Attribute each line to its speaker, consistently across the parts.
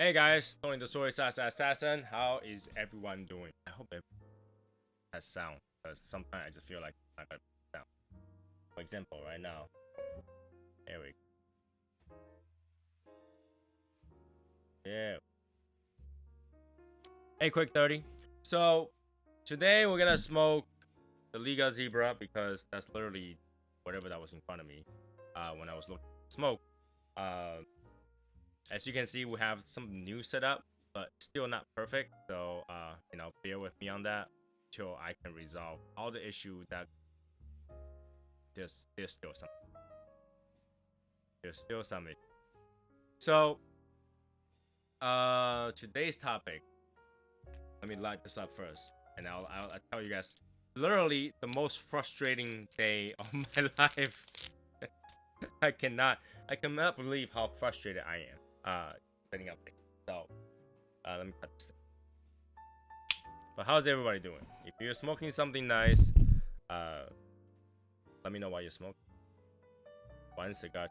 Speaker 1: Hey guys, Tony the Soy Assassin. How is everyone doing? I hope it has sound, because sometimes I just feel like I got sound. For example, right now, there we go. Yeah. Hey, quick 30. So today we're gonna smoke the Liga Zebra because that's literally whatever that was in front of me when I was looking to smoke. As you can see, we have some new setup, but still not perfect. So, bear with me on that till I can resolve all the issues that there's still some. There's still some issue. So, today's topic. Let me light this up first, and I'll tell you guys. Literally, the most frustrating day of my life. I cannot believe how frustrated I am. Setting up things. So, let me cut this thing. But how's everybody doing? If you're smoking something nice, let me know why you're smoking. One cigar.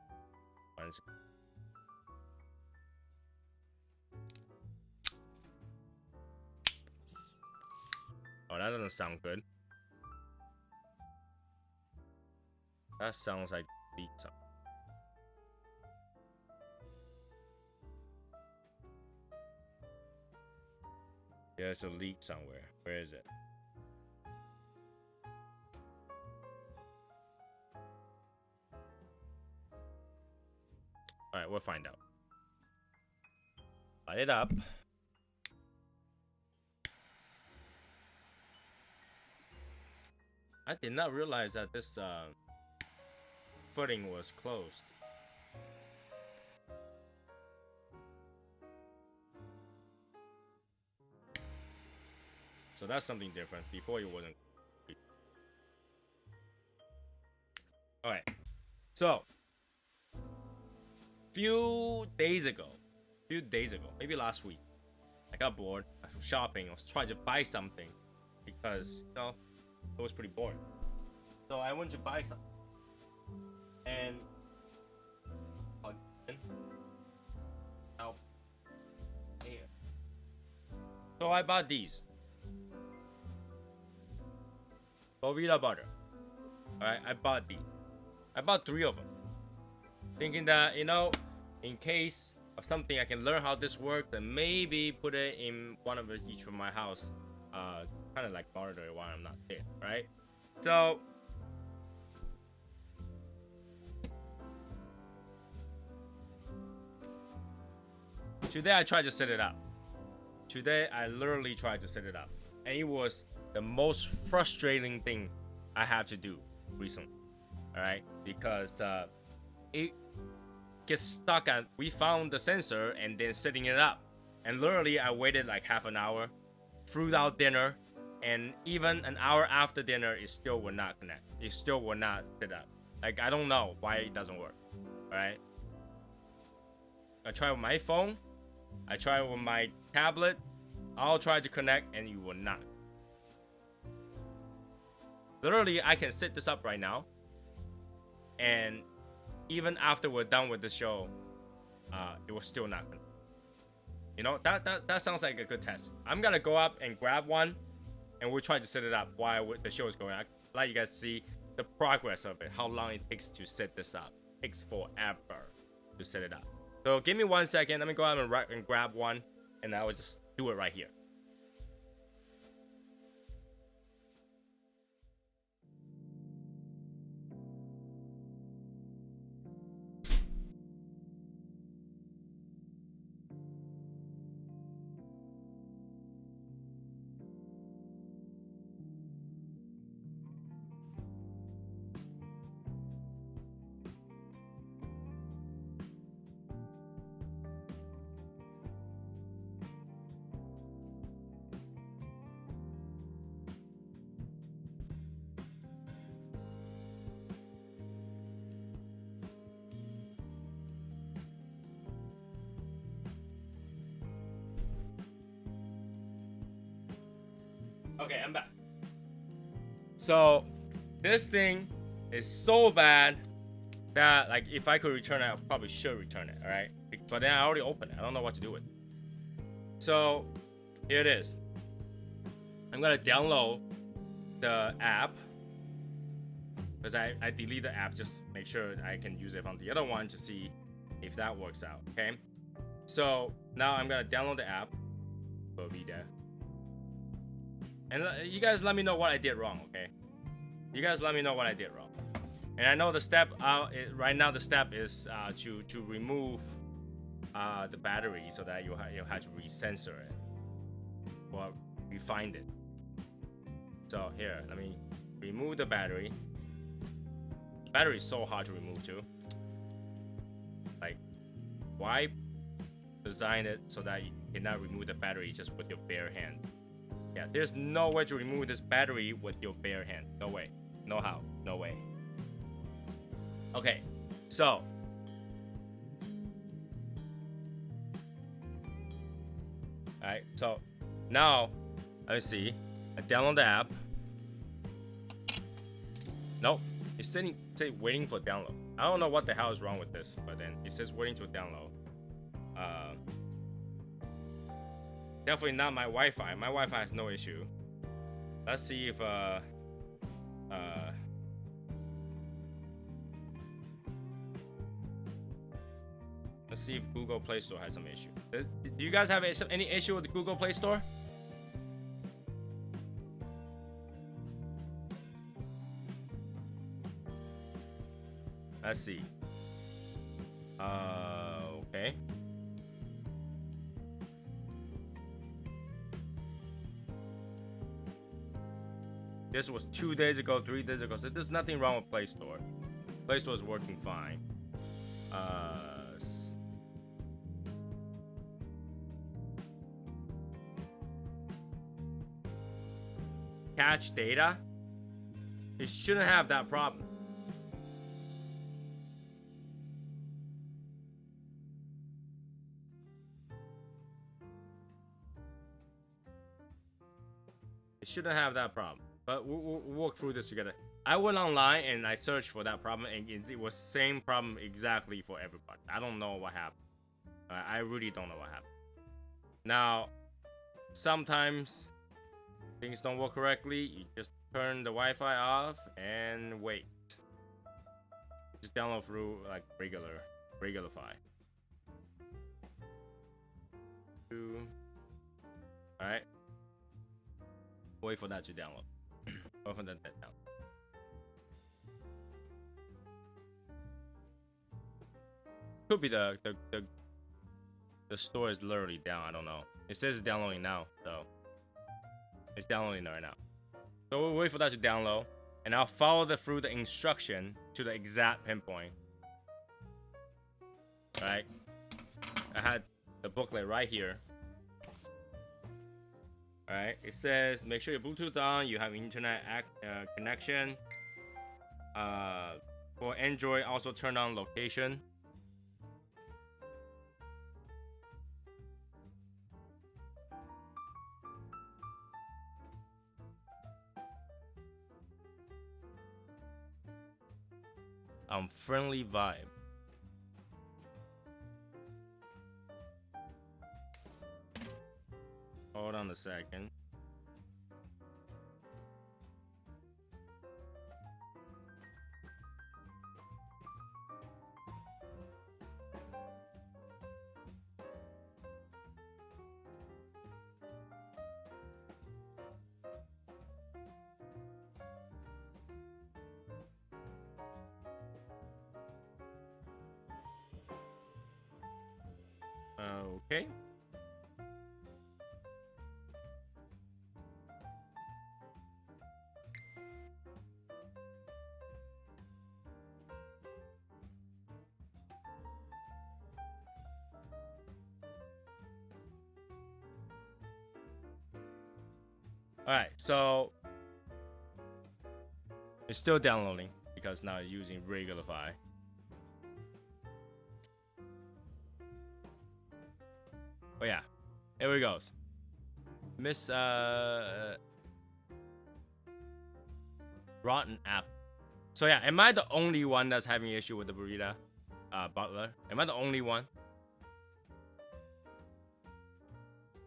Speaker 1: Oh, that doesn't sound good. That sounds like beat something. There's a leak somewhere. Where is it? Alright, we'll find out. Light it up. I did not realize that this footing was closed. So that's something different. Before it wasn't. Alright. So few days ago, maybe last week, I got bored. I was shopping. I was trying to buy something because it was pretty boring. So I went to buy something, and here. So I bought these. Bovita butter. Alright, I bought these. I bought 3 of them. Thinking that, in case of something, I can learn how this works and maybe put it in one of each of my house. Kind of like monitor it while I'm not there, right? So today I tried to set it up. Today I literally tried to set it up, and it was the most frustrating thing I had to do recently. All right, because it gets stuck at. We found the sensor and then setting it up, and literally I waited like half an hour, threw out dinner, and even an hour after dinner, it still would not connect. It still would not set up. Like, I don't know why it doesn't work. All right. I tried with my phone. I tried with my tablet. I'll try to connect, and you will not. Literally, I can set this up right now, and even after we're done with the show, it was still not connect. That sounds like a good test. I'm gonna go up and grab one, and we'll try to set it up while the show is going. I let you guys see the progress of it, how long it takes to set this up. It takes forever to set it up. So give me 1 second. Let me go out and grab one, and I will just do it right here. Okay, I'm back. So this thing is so bad that, like, if I could return it, I probably should return it. All right, but then I already opened it. I don't know what to do with it. So here it is. I'm gonna download the app because I delete the app, just make sure I can use it on the other one to see if that works out. Okay, so now I'm gonna download the app. Will be there. And you guys let me know what I did wrong, okay? You guys let me know what I did wrong. And I know the step right now. The step is to remove the battery so that you have to resensor it or refind it. So here, let me remove the battery. Battery is so hard to remove too. Like, why design it so that you cannot remove the battery just with your bare hand? Yeah, there's no way to remove this battery with your bare hand. No way. No how. No way. Okay, so alright, so now let me see. I download the app. Nope, it's saying waiting for download. I don't know what the hell is wrong with this, but then it says waiting to download. Definitely not my Wi-Fi. My Wi-Fi has no issue. Let's see if let's see if Google Play Store has some issue. Do you guys have any issue with the Google Play Store? Let's see. Okay. This was 2 days ago, 3 days ago. So there's nothing wrong with Play Store. Play Store is working fine. Cache data. It shouldn't have that problem. It shouldn't have that problem. But we'll work through this together. I went online and I searched for that problem, and it was same problem exactly for everybody. I don't know what happened. I really don't know what happened. Now, sometimes things don't work correctly. You just turn the Wi-Fi off and wait. Just download through like regular file. All right. Wait for that to download. Wait for that down. Could be the store is literally down. I don't know. It says it's downloading now, so it's downloading right now. So we'll wait for that to download, and I'll follow through the instruction to the exact pinpoint. All right. I had the booklet right here. All right. It says make sure your Bluetooth on. You have internet connection. For Android, also turn on location. Friendly vibe. Hold on a second. Okay. All right, so it's still downloading because now it's using regular file. Oh yeah, here we goes. Miss Rotten App. So yeah, am I the only one that's having issue with the burrito butler? Am I the only one?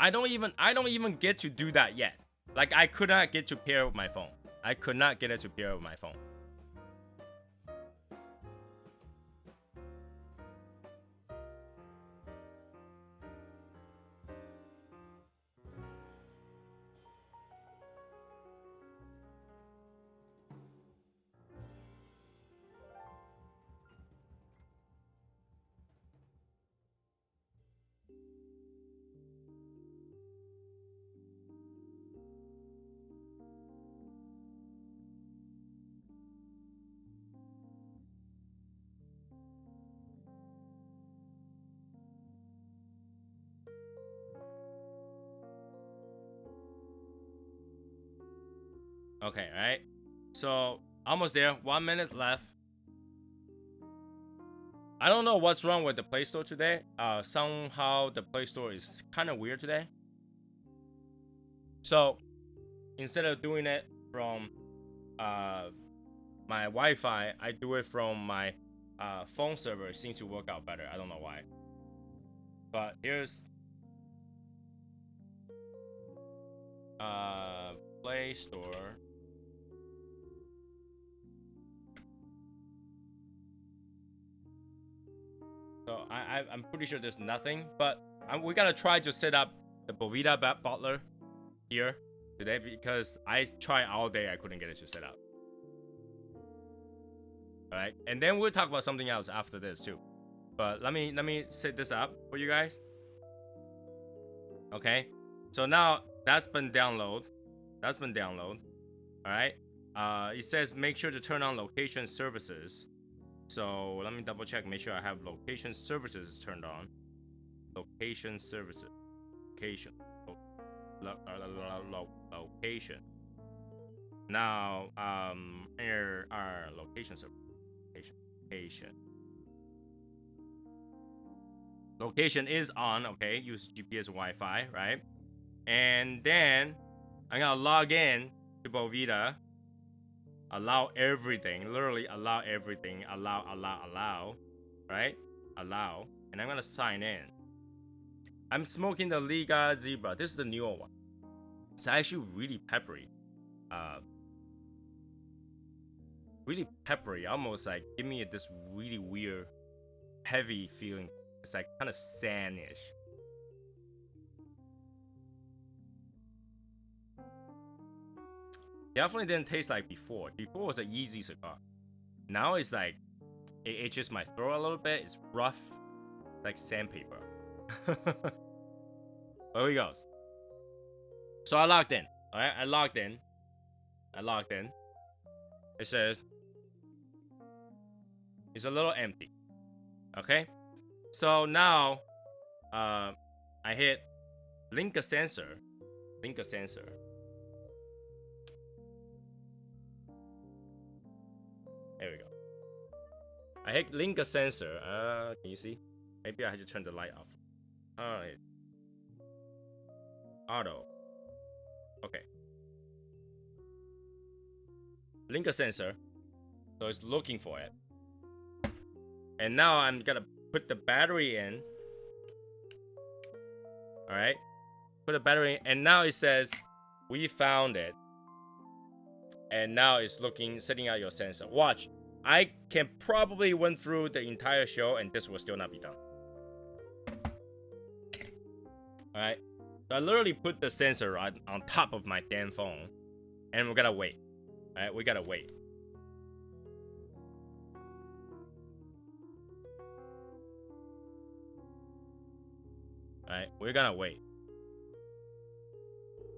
Speaker 1: I don't even get to do that yet. Like, I could not get to pair with my phone. I could not get it to pair with my phone. Okay, right? So, almost there. 1 minute left. I don't know what's wrong with the Play Store today. Somehow the Play Store is kind of weird today. So, instead of doing it from my Wi-Fi, I do it from my phone server. It seems to work out better. I don't know why. But here's Play Store. So I'm pretty sure there's nothing, but we gotta try to set up the Bovita bottler here today because I tried all day. I couldn't get it to set up. All right, and then we'll talk about something else after this too. But let me set this up for you guys. Okay, so now that's been downloaded. That's been downloaded. All right. It says make sure to turn on location services. So let me double check. Make sure I have location services turned on. Location services. Location. Location. Now, here are location services. Location is on. Okay, use GPS Wi-Fi, right? And then I'm gonna log in to Bovita. Allow everything, literally allow everything, allow, right? Allow, and I'm gonna sign in. I'm smoking the Liga Zebra. This is the newer one. It's actually really peppery. Really peppery, almost like give me this really weird, heavy feeling. It's like kind of sandish. Definitely didn't taste like before. Before was an easy cigar. Now it's like it itches my throat a little bit. It's rough, like sandpaper. There he goes. So I logged in. All right, I logged in. It says it's a little empty. Okay. So now, I hit link a sensor. Link a sensor. There we go. I hit link a sensor. Can you see? Maybe I had to turn the light off. Alright. Auto. Okay. Link a sensor. So it's looking for it. And now I'm gonna put the battery in. Alright. Put the battery in. And now it says, we found it. And now it's looking, setting out your sensor. Watch. I can probably went through the entire show and this will still not be done. Alright. So I literally put the sensor on top of my damn phone. And we gotta wait. Alright, we gotta wait. Alright, we're gonna wait.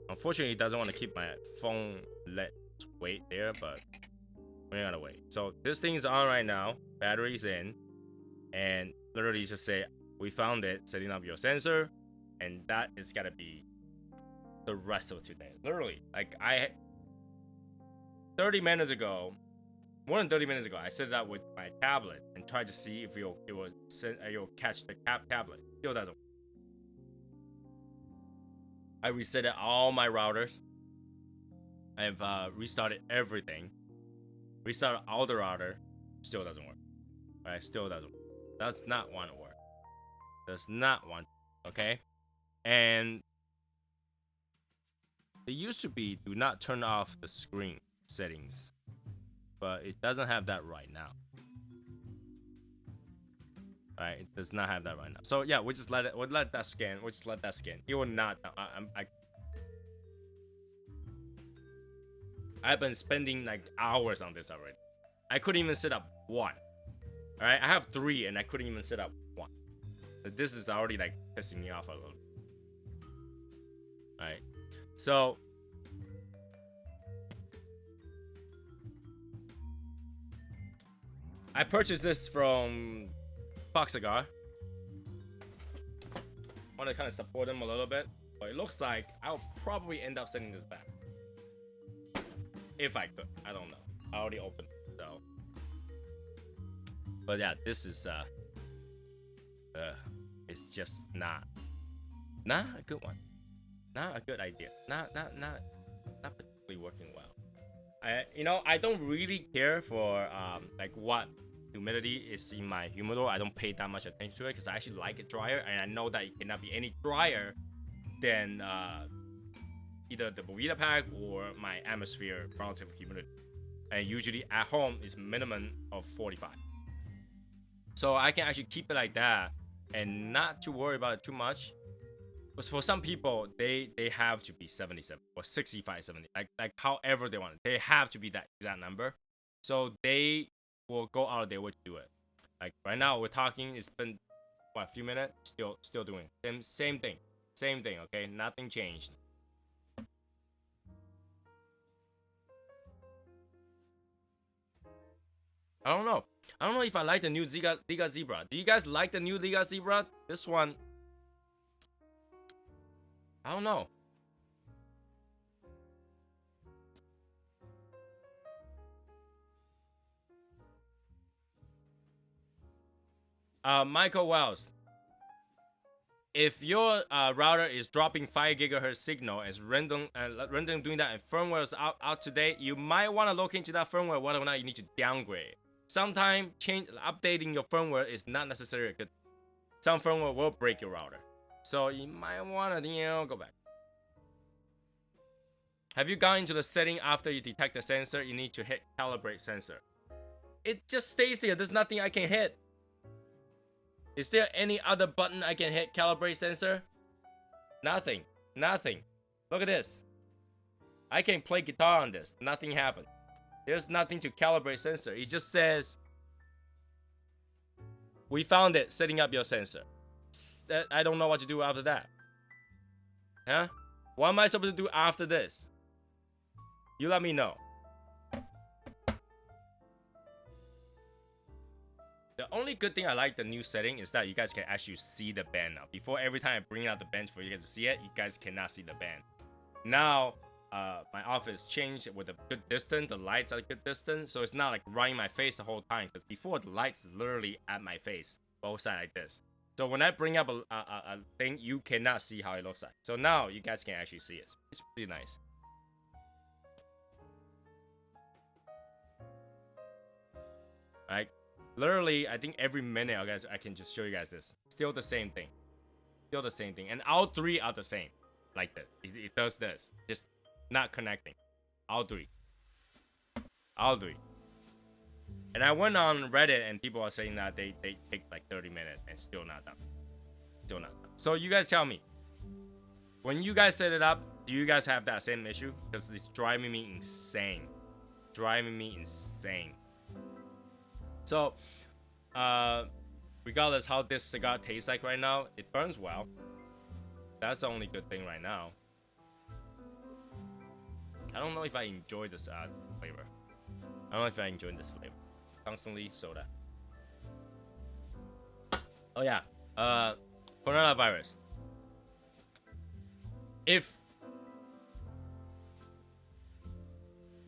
Speaker 1: Unfortunately, it doesn't want to keep my phone let wait there, but we're gonna wait. So this thing's on right now. Battery's in. And literally just say, we found it, setting up your sensor. And that is gotta be the rest of today. Literally, like 30 minutes ago, more than 30 minutes ago, I set it up with my tablet and tried to see if it will catch the tablet. Still doesn't. I reset all my routers. I've restarted everything. Restarted all the router. Still doesn't work. Alright, still doesn't work. Does not want to work. Does not want. Okay? And It used to be do not turn off the screen settings, but it doesn't have that right now. Right, it does not have that right now. So yeah, we just let it. We'll let that scan. We'll just let that scan. It will not. I've been spending like hours on this already. I couldn't even set up one. All right, I have 3 and I couldn't even set up one. This is already like pissing me off a little. All right, so I purchased this from Cigar. Want to kind of support them a little bit, but it looks like I'll probably end up sending this back if I could. I don't know. I already opened it, so. But yeah, this is it's just not a good one. Not a good idea. Not particularly working well. I don't really care for like what humidity is in my humidor. I don't pay that much attention to it because I actually like it drier, and I know that it cannot be any drier than either the Bovita pack or my atmosphere relative humidity. And usually at home is minimum of 45. So I can actually keep it like that and not to worry about it too much. But for some people, they have to be 77 or 65, 70, like however they want it. They have to be that exact number. So they will go out of their way to do it. Like right now we're talking, it's been what, a few minutes, still doing same thing. Okay, nothing changed. I don't know if I like the new Liga Zebra. Do you guys like the new Liga Zebra? This one, I don't know. Michael Wells, if your router is dropping 5 GHz signal as random doing that and firmware is out today, you might want to look into that firmware whether or not you need to downgrade. Sometimes updating your firmware is not necessarily good. Some firmware will break your router, so you might want to go back. Have you gone into the setting after you detect the sensor? You need to hit calibrate sensor. It just stays here. There's nothing I can hit. Is there any other button I can hit calibrate sensor? Nothing. Look at this. I can play guitar on this. Nothing happened. There's nothing to calibrate sensor. It just says, we found it, setting up your sensor. I don't know what to do after that. Huh? What am I supposed to do after this? You let me know. The only good thing I like the new setting is that you guys can actually see the band now. Before, every time I bring out the bench for you guys to see it, you guys cannot see the band. Now, my office changed with a good distance. The lights are a good distance, so it's not like right in my face the whole time. Because before, the lights literally at my face, both sides like this. So when I bring up a thing, you cannot see how it looks like. So now you guys can actually see it. It's pretty nice. Right? Literally, I think every minute, guys, I can just show you guys this. Still the same thing. And all 3 are the same. Like this. It does this. Just not connecting. All 3. And I went on Reddit and people are saying that they take like 30 minutes and still not done. So you guys tell me. When you guys set it up, do you guys have that same issue? Because it's driving me insane. So, regardless how this cigar tastes like right now, it burns well. That's the only good thing right now. I don't know if I enjoy this flavor. Constantly soda. Oh yeah, coronavirus. If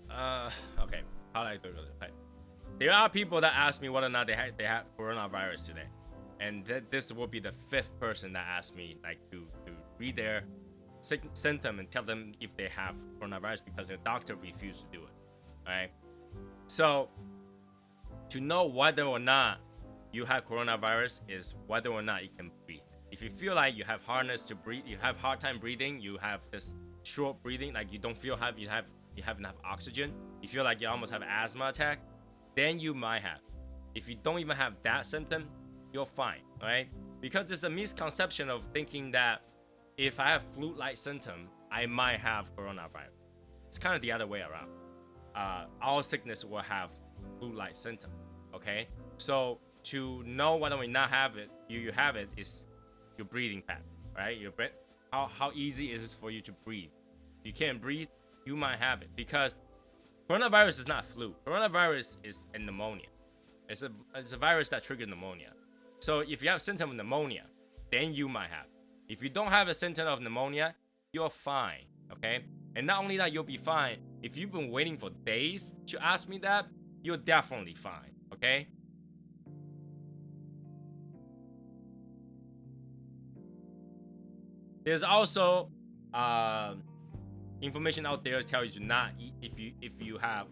Speaker 1: okay, how do I do it? There are people that ask me whether or not they have coronavirus today, and this will be the 5th person that asked me like to read their symptom and tell them if they have coronavirus because their doctor refused to do it. All right, so to know whether or not you have coronavirus is whether or not you can breathe. If you feel like you have hardness to breathe, you have hard time breathing, you have this short breathing, like you don't feel you have enough oxygen, you feel like you almost have an asthma attack, then you might have. If you don't even have that symptom, you're fine, right? Because there's a misconception of thinking that if I have flu-like symptom, I might have coronavirus. It's kind of the other way around. All sickness will have flu-like symptom, okay? So to know whether or not have it, you have it is your breathing pattern, right? Your breath, how easy is it for you to breathe? If you can't breathe, you might have it, because coronavirus is not flu. Coronavirus is a pneumonia. It's a virus that triggers pneumonia. So if you have symptom of pneumonia, then you might have it. If you don't have a symptom of pneumonia, you're fine, okay? And not only that, you'll be fine. If you've been waiting for days to ask me that, you're definitely fine, okay? There's also information out there to tell you to not eat if you have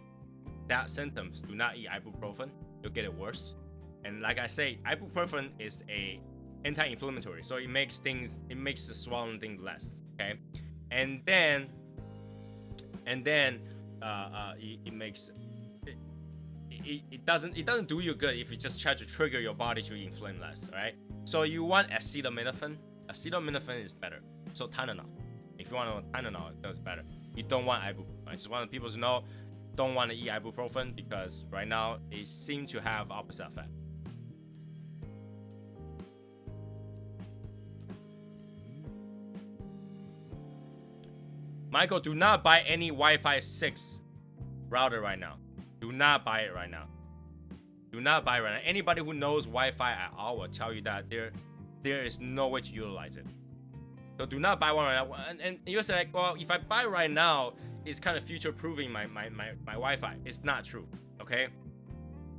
Speaker 1: that symptoms. Do not eat ibuprofen. You'll get it worse. And like I say, ibuprofen is a anti-inflammatory, so it makes the swollen thing less. Okay, and then it makes it doesn't do you good if you just try to trigger your body to inflame less. Right? So you want acetaminophen. Acetaminophen is better. So Tylenol. If you want Tylenol, it does better. You don't want ibuprofen. I just want people to know, don't want to eat ibuprofen, because right now it seems to have opposite effect. Michael, do not buy any Wi-Fi 6 router right now. Do not buy it right now. Do not buy it right now. Anybody who knows Wi-Fi at all will tell you that there is no way to utilize it. So do not buy one right now. And you're saying, well, if I buy right now, it's kind of future-proofing my Wi-Fi. It's not true, okay?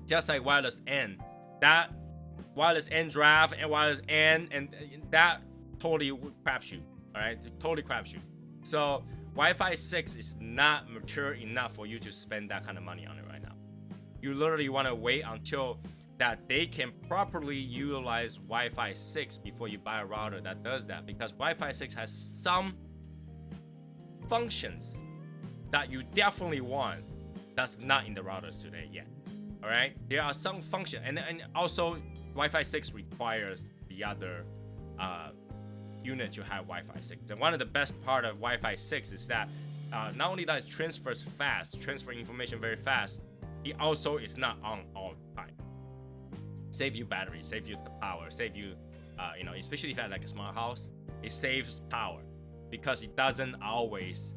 Speaker 1: Just like wireless N. That wireless N draft and wireless N, and that totally crapshoot, all right? Totally crapshoot. So Wi-Fi 6 is not mature enough for you to spend that kind of money on it right now. You literally want to wait until that they can properly utilize Wi-Fi 6 before you buy a router that does that, because Wi-Fi 6 has some functions that you definitely want that's not in the routers today yet. All right, there are some functions, and also Wi-Fi 6 requires the other unit to have Wi-Fi 6. And one of the best part of Wi-Fi 6 is that not only that it transfers fast, transfer information very fast, it also is not on all the time. Save you battery, save you the power, save you, especially if you have like a smart house, it saves power because it doesn't always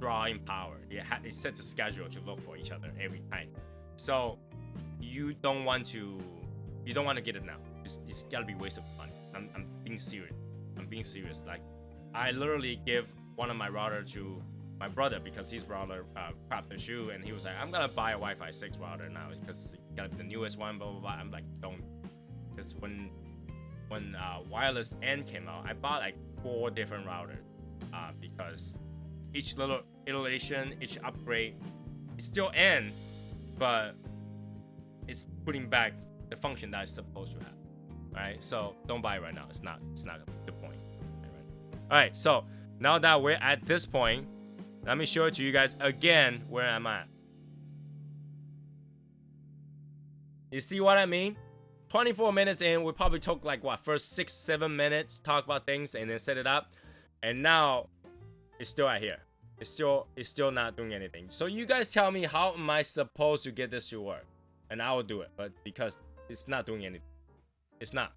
Speaker 1: draw in power. It sets a schedule to look for each other every time. So you don't want to get it now. It's gotta be waste of money. I'm being serious. Like, I literally give one of my router to my brother because his router crapped the shoe, and he was like, I'm gonna buy a Wi-Fi 6 router now because it gotta be the newest one, blah blah blah. I'm like, don't, because when wireless N came out, I bought like 4 different routers because each little iteration, each upgrade, it's still N, but it's putting back the function that it's supposed to have. Right? So don't buy it right now. It's not the point. All right. So now that we're at this point, let me show it to you guys again where I'm at. You see what I mean? 24 minutes in, we probably took like what, first 6-7 minutes talk about things and then set it up, and now it's still out here. It's still not doing anything. So you guys tell me, how am I supposed to get this to work? And I will do it, but because it's not doing anything. It's not.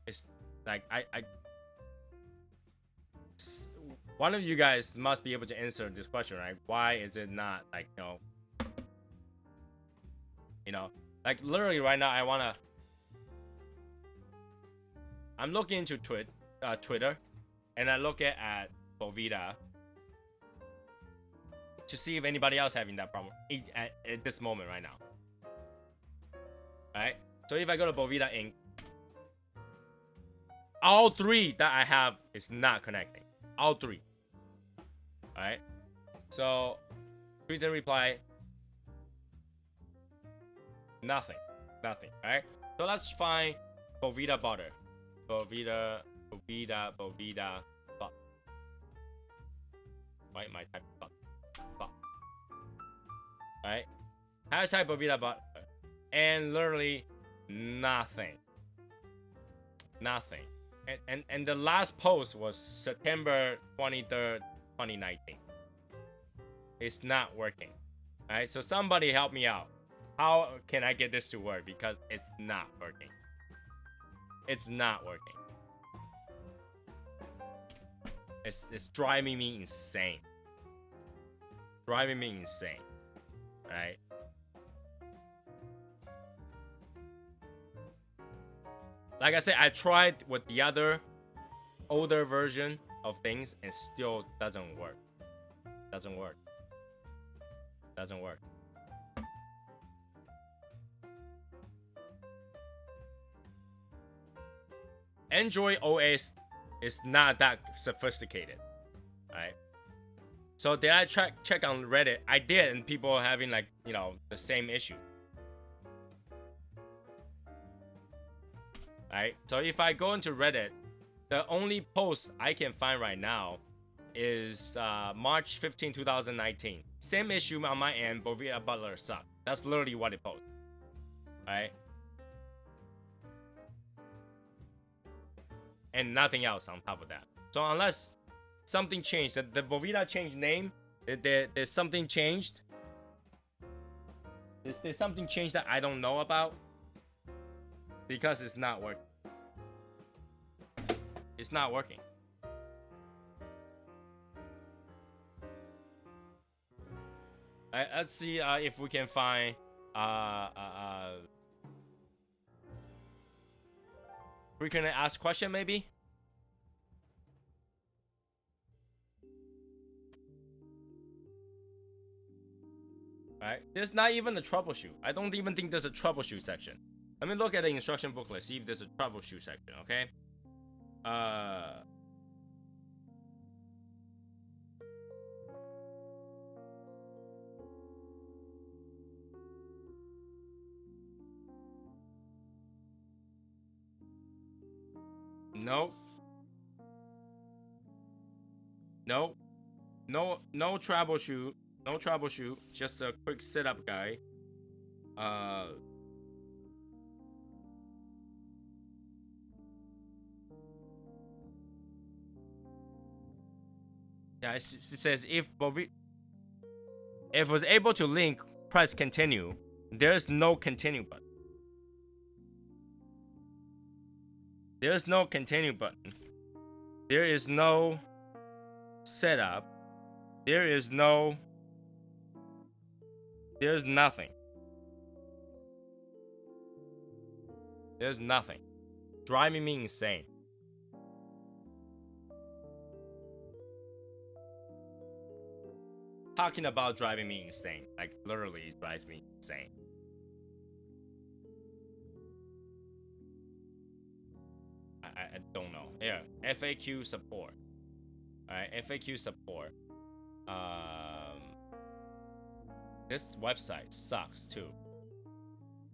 Speaker 1: It's like one of you guys must be able to answer this question, right? Why is it not like, like literally right now I'm looking into Twitter, and I look at Bovita to see if anybody else having that problem at this moment right now. Alright, so if I go to Bovita Inc., all 3 that I have is not connecting. All 3. Alright, so tweet and reply, Nothing. Nothing. Alright? So let's find Boveda butter. Boveda butter. Why am I typing butter? Alright? Hashtag Boveda butter. And literally nothing. Nothing. And the last post was September 23rd, 2019. It's not working. Alright, so somebody help me out. How can I get this to work? Because it's not working. It's not working. It's driving me insane. Driving me insane. Alright. Like I said, I tried with the other older version of things and still doesn't work. Doesn't work. Doesn't work. Android OS is not that sophisticated. Alright. So did I check on Reddit? I did, and people are having like, you know, the same issue. Alright, so if I go into Reddit, the only post I can find right now is March 15, 2019. Same issue on my end, Boveda Butler sucks. That's literally what it posted. Alright? And nothing else on top of that. So unless something changed, the Boveda changed name, there's something changed. There's something changed that I don't know about. Because it's not working. It's not working. Let's see if we can find frequently asked question maybe. Alright, there's not even a troubleshoot. I don't even think there's a troubleshoot section. Let me look at the instruction booklet, see if there's a troubleshoot section, okay? Nope. Nope. No troubleshoot. No troubleshoot. Just a quick setup guide. Yeah, it says if was able to link, press continue. There's no continue button. There's no continue button. There is no setup. There is no. There's nothing. There's nothing. Driving me insane. Talking about driving me insane. Like, literally, it drives me insane. I don't know. Yeah, FAQ support. Alright, FAQ support. This website sucks too.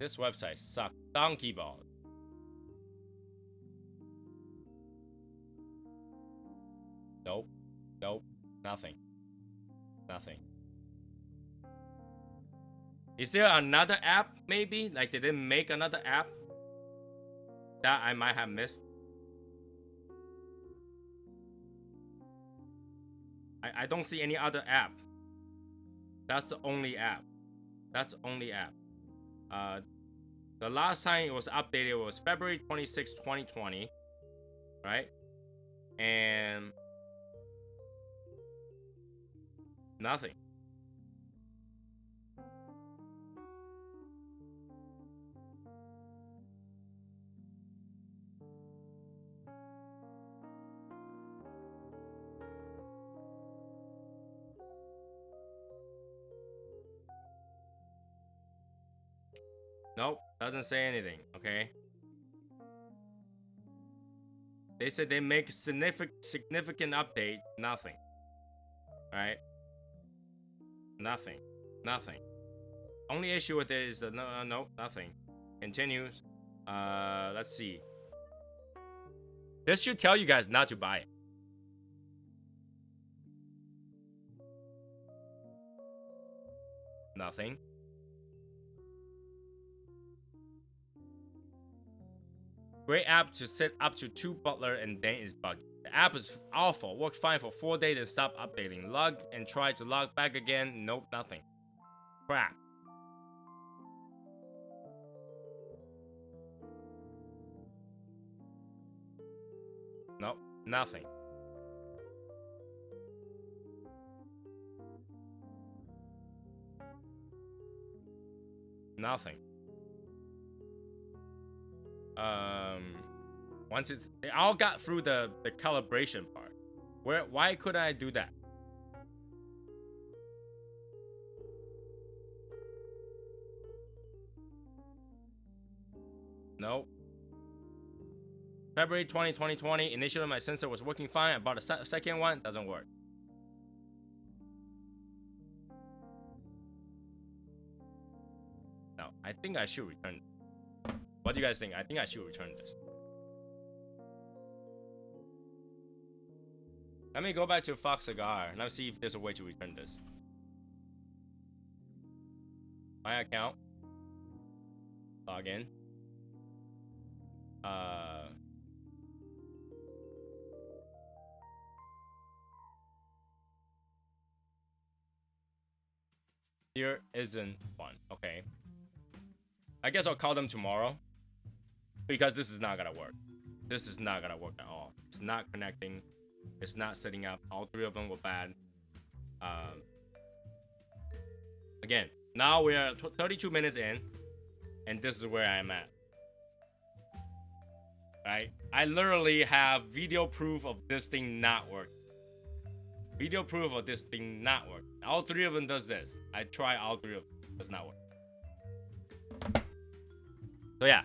Speaker 1: This website sucks. Donkey balls. Nope. Nope. Nothing. Nothing. Is there another app maybe? Like, did they make another app that I might have missed? I don't see any other app. That's the only app. That's the only app. The last time it was updated was February 26, 2020. Right? And nothing. Nope, doesn't say anything, okay? They said they make significant update, nothing. Alright? Nothing. Nothing. only issue with it is that no, nothing. Continues. Let's see. This should tell you guys not to buy it. Nothing. Great app to set up to 2 butler and then it's buggy. The app is awful. Worked fine for 4 days and stopped updating. Log and try to log back again. Nope, nothing. Crap. Nope, nothing. Nothing. Once it all got through the calibration part. Why could I do that? Nope. February 2020. Initially my sensor was working fine. I bought a second one. Doesn't work. No, I think I should return this. What do you guys think? I think I should return this. Let me go back to Fox Cigar and let's see if there's a way to return this. My account. Log in. There isn't one. Okay. I guess I'll call them tomorrow. Because this is not gonna work. This is not gonna work at all. It's not connecting. It's not setting up. All 3 of them were bad. Again, now we are 32 minutes in. And this is where I am at. Right? I literally have video proof of this thing not working. Video proof of this thing not working. All 3 of them does this. I try all 3 of them. Does not work. So yeah.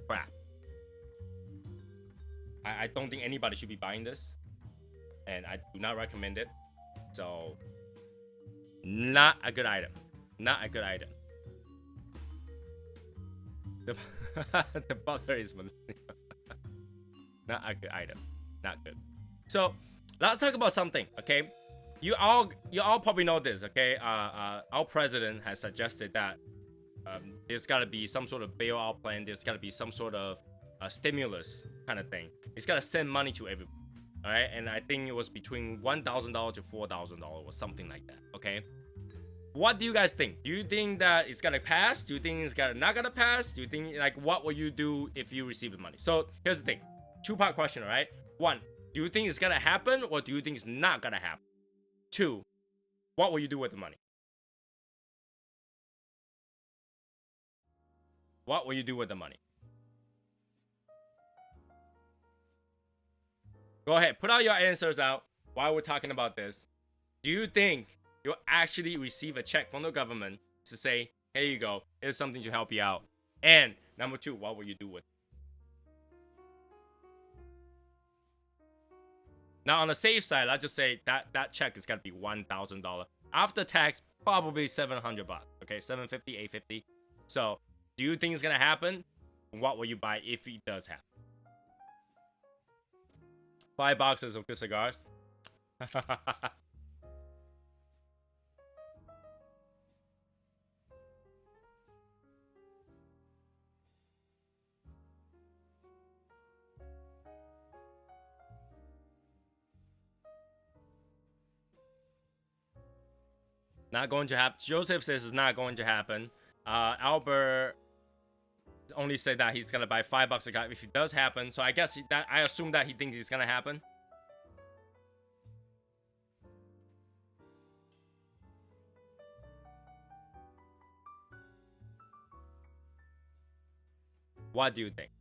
Speaker 1: Crap. I don't think anybody should be buying this. And I do not recommend it. So not a good item. Not a good item. The butler is not a good item. Not good. So let's talk about something, okay? You all probably know this, okay? Our president has suggested that there's gotta be some sort of bailout plan. There's gotta be some sort of stimulus kind of thing. It's gotta send money to everyone, all right? And I think it was between $1,000 to $4,000 or something like that, okay? What do you guys think? Do you think that it's gonna pass? Do you think it's not gonna pass? Do you think, like, what will you do if you receive the money? So here's the thing. 2-part question, all right? 1, do you think it's gonna happen or do you think it's not gonna happen? 2, what will you do with the money? What will you do with the money? Go ahead, put all your answers out while we're talking about this. Do you think you'll actually receive a check from the government to say, here you go, here's something to help you out? And number 2, what will you do with it? Now, on the safe side, let's just say that check is gonna be $1,000. After tax, probably $700. Okay, $750, $850. So, do you think it's gonna happen? What will you buy if it does happen? 5 boxes of good cigars. Not going to happen. Joseph says it's not going to happen. Albert only said that he's gonna buy $5 a card if it does happen. So I guess I assume that he thinks it's gonna happen. What do you think?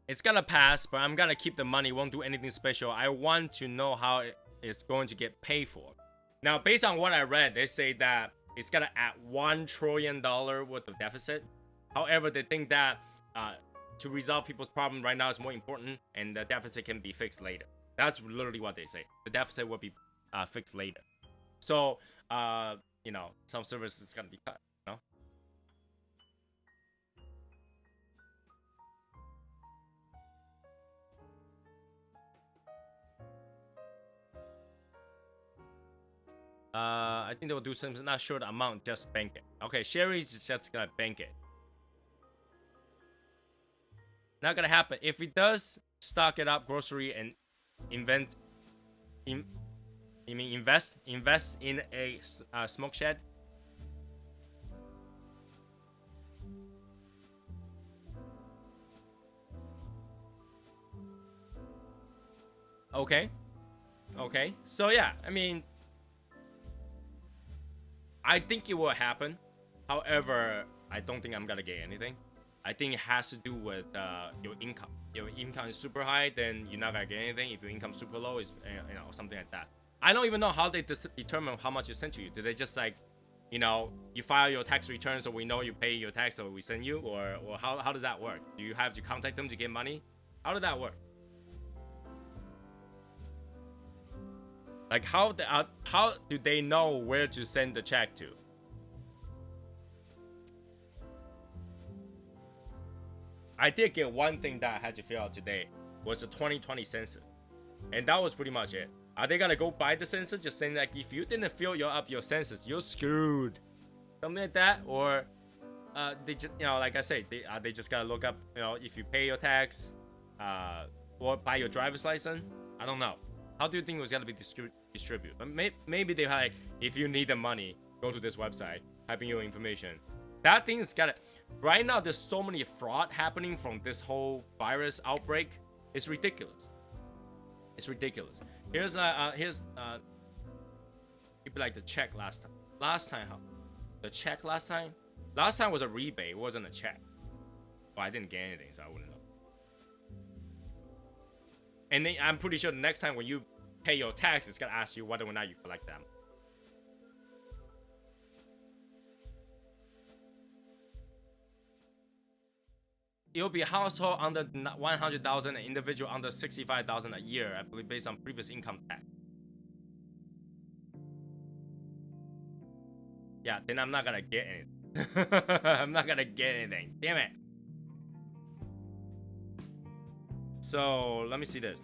Speaker 1: It's gonna pass, but I'm gonna keep the money. Won't do anything special. I want to know how it's going to get paid for. Now, based on what I read, they say that it's gonna add $1 trillion worth of deficit. However, they think that to resolve people's problem right now is more important, and the deficit can be fixed later. That's literally what they say. The deficit will be fixed later. So, you know, some services gonna be cut. You know. I think they will do something. Not sure the amount. Just bank it. Okay, Sherry's just gonna bank it. Not gonna happen. If it does, stock it up, grocery, and invest in a smoke shed. Okay. So yeah, I mean, I think it will happen. However, I don't think I'm gonna get anything. I think it has to do with your income. If your income is super high, then you're not gonna get anything. If your income is super low, is you know, something like that. I don't even know how they determine how much is sent to you. Do they just like, you know, you file your tax return so we know you pay your tax, so we send you, or how does that work? Do you have to contact them to get money? How does that work? Like how do they know where to send the check to? I did get one thing that I had to fill out today, was the 2020 census, and that was pretty much it. Are they gonna go buy the census, just saying like, if you didn't fill up your census, you're screwed, something like that? Or they just, you know, like I say, they just gotta look up, you know, if you pay your tax, or buy your driver's license? I don't know. How do you think it was gonna be distributed? Maybe they're like, if you need the money, go to this website, type in your information. That thing's gotta. Right now, there's so many fraud happening from this whole virus outbreak. It's ridiculous. It's ridiculous. Here's it'd be like the check last time. The check last time was a rebate. It wasn't a check. Well, I didn't get anything, so I wouldn't know. And then I'm pretty sure the next time when you pay your tax, it's gonna ask you whether or not you collect them. It'll be a household under 100,000 and individual under 65,000 a year, I believe, based on previous income tax. Yeah, then I'm not gonna get anything. I'm not gonna get anything. Damn it. So let me see this.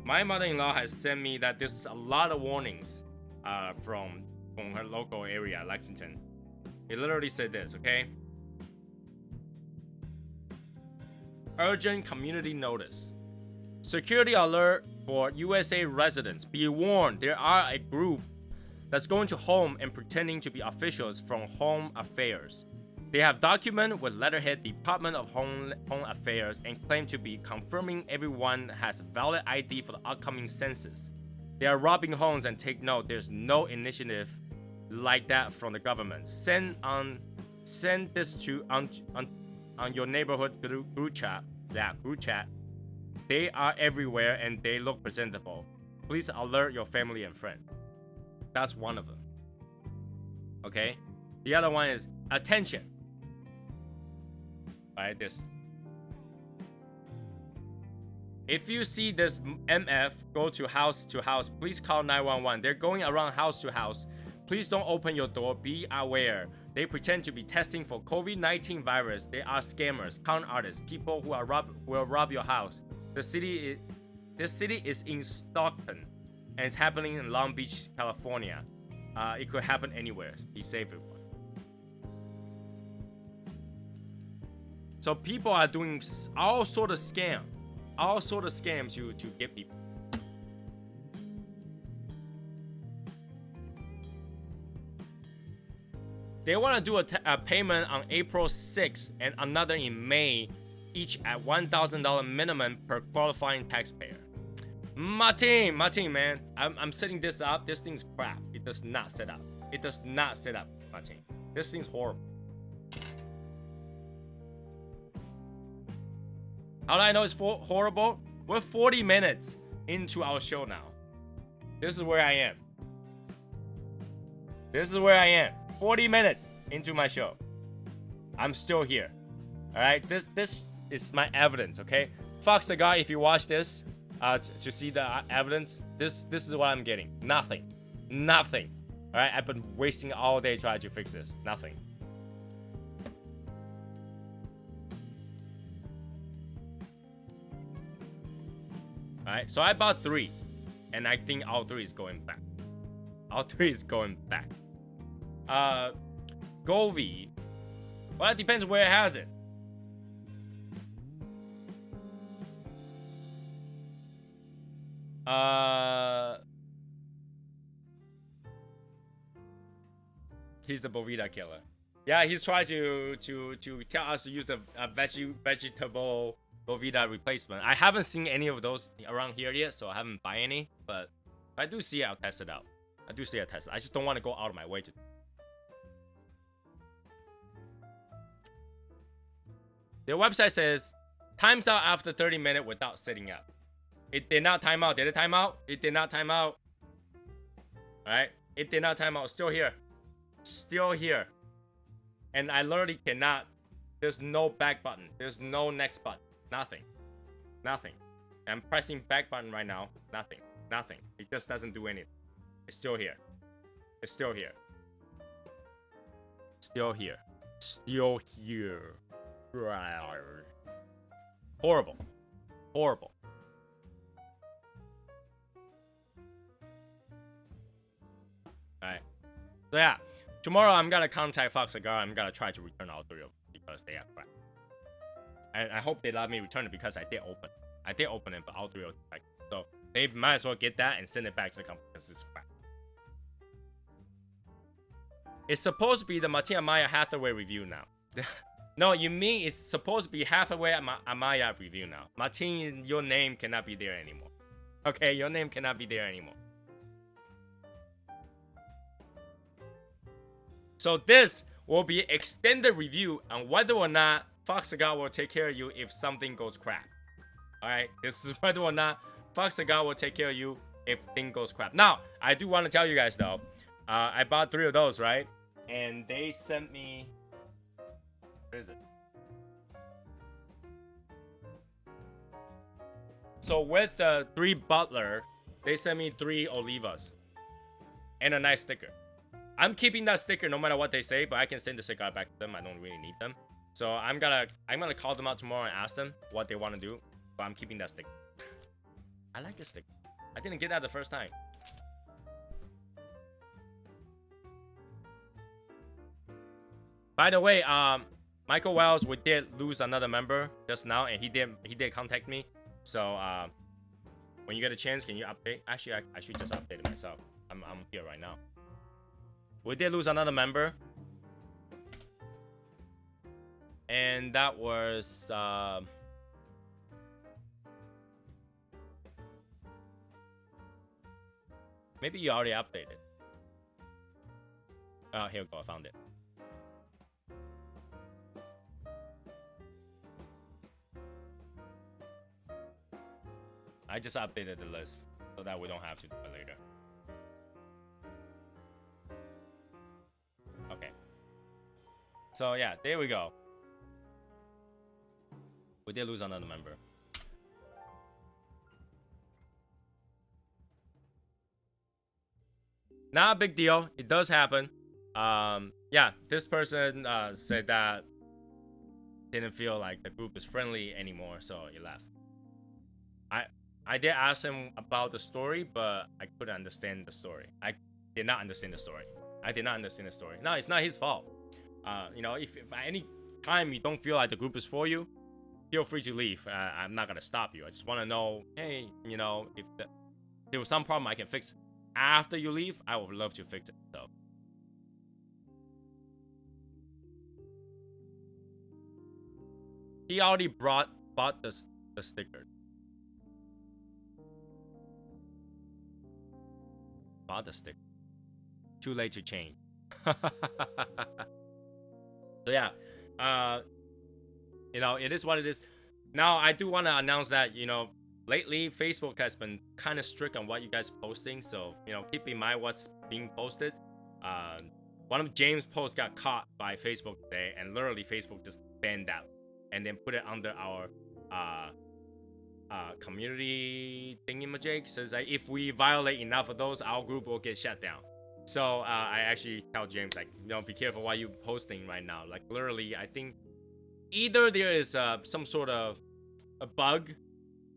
Speaker 1: My mother-in-law has sent me that there's a lot of warnings from her local area, Lexington. It literally said this, okay? Urgent community notice. Security alert for USA residents. Be warned, there are a group that's going to home and pretending to be officials from Home Affairs. They have document with letterhead Department of Home Affairs and claim to be confirming everyone has valid ID for the upcoming census. They are robbing homes, and take note, there's no initiative like that from the government. Send this to on your neighborhood group chat. They are everywhere and they look presentable. Please alert your family and friends. That's one of them. Okay? The other one is attention. Right, this. If you see this MF go to house, please call 911. They're going around house to house. Please don't open your door. Be aware. They pretend to be testing for COVID-19 virus. They are scammers, con artists, people who will rob your house. This city is in Stockton, and it's happening in Long Beach, California. It could happen anywhere. Be safe, everyone. So people are doing all sort of scams to get people. They want to do a payment on April 6th and another in May, each at $1,000 minimum per qualifying taxpayer. Martin, man, I'm setting this up. This thing's crap. It does not set up. Martin. This thing's horrible. How do I know it's horrible? We're 40 minutes into our show now. This is where I am. 40 minutes into my show. I'm still here. All right. This it's my evidence, okay? Fuck Cigar, if you watch this, to see the evidence, this is what I'm getting. Nothing. Nothing. Alright, I've been wasting all day trying to fix this. Nothing. Alright, so I bought 3. And I think all 3 is going back. All 3 is going back. Govi. Well, it depends where it has it. He's the Bovida killer. Yeah, he's trying to tell us to use the vegetable Bovida replacement. I haven't seen any of those around here yet, so I haven't buy any. But if I do see it, I'll test it out. I just don't want to go out of my way to. Their website says times out after 30 minutes without sitting up. It did not time out. Did it time out? It did not time out. Alright? It did not time out. Still here. Still here. And I literally cannot. There's no back button. There's no next button. Nothing. Nothing. I'm pressing back button right now. Nothing. Nothing. It just doesn't do anything. It's still here. It's still here. Still here. Still here. Horrible. Horrible. Alright. So yeah. Tomorrow I'm gonna contact Fox Cigar. I'm gonna try to return all 3 of them because they are crap. And I hope they let me return it because I did open it. I did open it, but all 3 of them are crap. So they might as well get that and send it back to the company because it's crap. It's supposed to be the Martin Amaya Hathaway review now. No, you mean it's supposed to be Hathaway Amaya review now. Martin, your name cannot be there anymore. Okay, your name cannot be there anymore. So this will be extended review on whether or not Fox Cigar will take care of you if something goes crap. Alright, this is whether or not Fox Cigar will take care of you if thing goes crap. Now, I do want to tell you guys though, I bought 3 of those, right? And they sent me, where is it? So with the 3 Butler, they sent me 3 Olivas and a nice sticker. I'm keeping that sticker no matter what they say, but I can send the cigar back to them. I don't really need them. So I'm gonna call them out tomorrow and ask them what they want to do. But I'm keeping that sticker. I like this sticker. I didn't get that the first time. By the way, Michael Wells, we did lose another member just now, and he did contact me. So when you get a chance, can you update? Actually, I should just update it myself. I'm here right now. We did lose another member. And that was maybe you already updated. Oh, here we go, I found it. I just updated the list so that we don't have to do it later. Okay. So yeah, there we go. We did lose another member. Not a big deal. It does happen. Yeah, this person said that didn't feel like the group is friendly anymore, so he left. I did ask him about the story, but I couldn't understand the story. I did not understand the story. No, it's not his fault. You know, if at any time you don't feel like the group is for you, feel free to leave. I'm not gonna stop you. I just want to know, hey, you know, if there was some problem I can fix after you leave, I would love to fix it. So. He already bought the sticker. Bought the sticker. Too late to change. So yeah, you know, it is what it is. Now I do want to announce that, you know, lately Facebook has been kind of strict on what you guys posting, so you know, keep in mind what's being posted. One of James' posts got caught by Facebook today, and literally Facebook just banned that. and then put it under our community thingamajig. So it's like if we violate enough of those, our group will get shut down. So I actually tell James, like, be careful what you posting right now. Like, literally, I think either there is some sort of a bug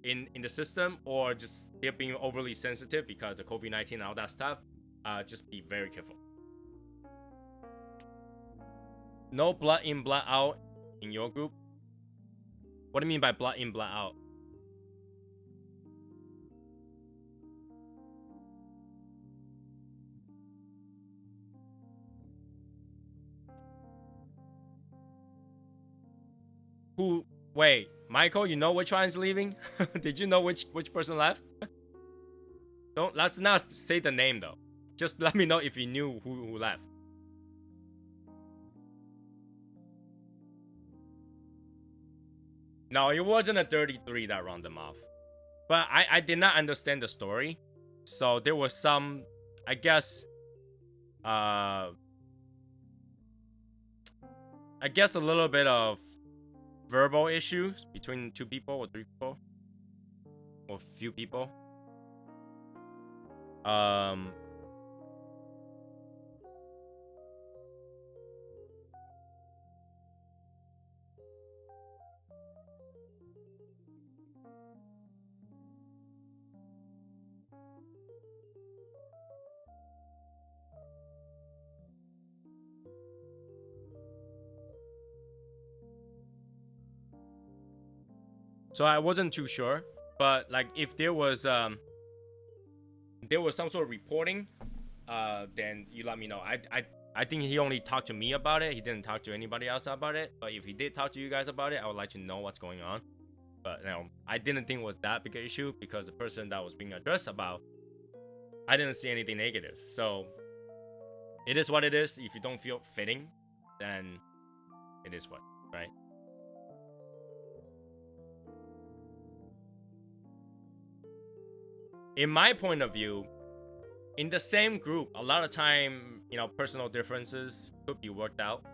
Speaker 1: in the system, or just they're being overly sensitive because of COVID-19 and all that stuff. Just be very careful. No blood in, blood out in your group? What do you mean by blood in, blood out? Who? Wait, Michael, you know which one is leaving? Did you know which person left? Let's not say the name though. Just let me know if you knew who left. No, it wasn't a 33 that rounded them off. But I did not understand the story. So there was some, I guess a little bit of verbal issues between 2 people or 3 people or few people. So I wasn't too sure, but like if there was some sort of reporting, then you let me know. I think he only talked to me about it. He didn't talk to anybody else about it. But if he did talk to you guys about it, I would like to know what's going on. But I didn't think it was that big an issue because the person that was being addressed about, I didn't see anything negative. So it is what it is. If you don't feel fitting, then it is what, right? In my point of view, in the same group, a lot of time, personal differences could be worked out.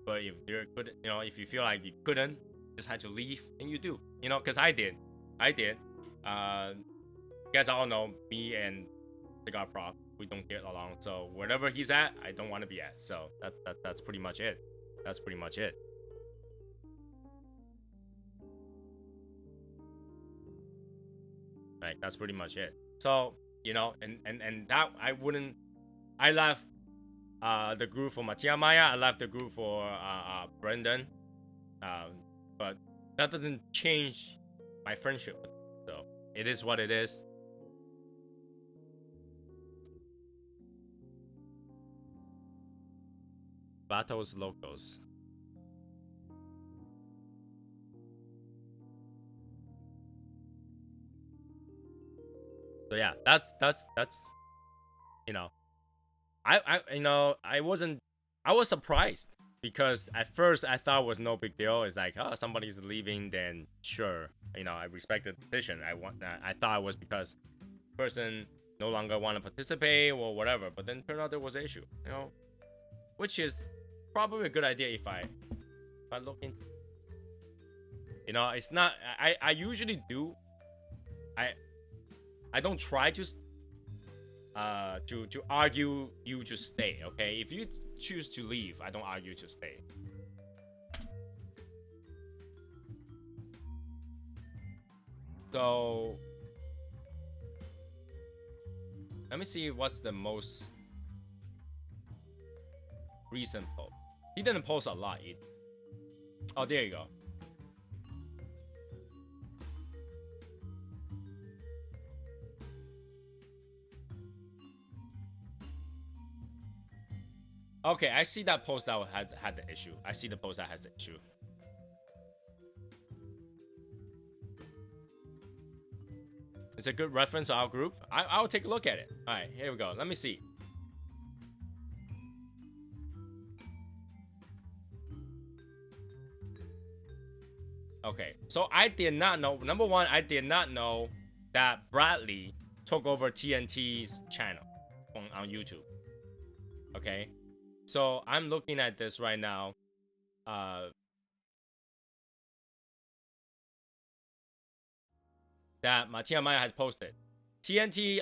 Speaker 1: But if there could, if you feel like you couldn't, just had to leave, and you do, because I did. You guys all know me and Cigar Prof, we don't get along. So wherever he's at, I don't want to be at. So that's pretty much it. That's pretty much it. Like, that's pretty much it. So, and that I left the group for Matia Maya, I left the group for Brendan. But that doesn't change my friendship. So it is what it is. Battles Locos. So yeah, that's I was surprised because at first I thought it was no big deal. It's like, oh, somebody's leaving, then sure, I respect the decision. I thought it was because the person no longer want to participate or whatever. But then turned out there was an issue, which is probably a good idea if I look into. It's not. I usually do. I don't try to argue you to stay, okay? If you choose to leave, I don't argue to stay. So let me see what's the most recent post. He didn't post a lot either. Oh, there you go. Okay, I see that post that had the issue. I see the post that has the issue. It's a good reference to our group. I'll take a look at it. All right, here we go. Let me see. Okay, so I did not know. Number one, I did not know that Bradley took over TNT's channel on YouTube. Okay. So I'm looking at this right now. that Martina Maya has posted. TNT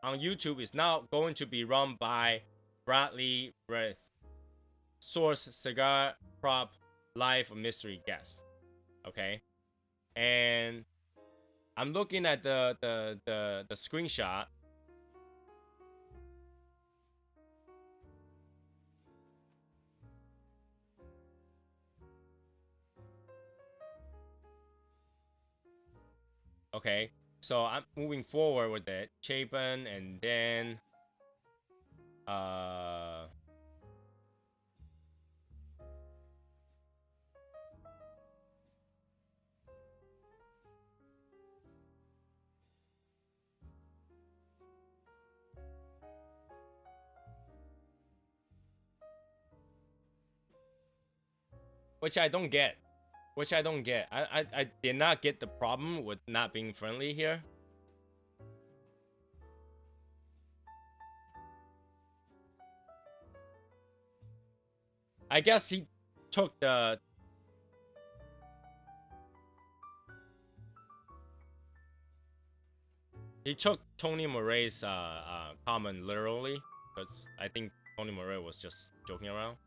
Speaker 1: on YouTube is now going to be run by Bradley Wraith. Source Cigar Prop Live Mystery Guest. Okay, and I'm looking at the screenshot. Okay, so I'm moving forward with it. Chapin, and then which I don't get. I did not get the problem with not being friendly here. I guess he took the... He took Tony Moray's comment literally, because I think Tony Moray was just joking around.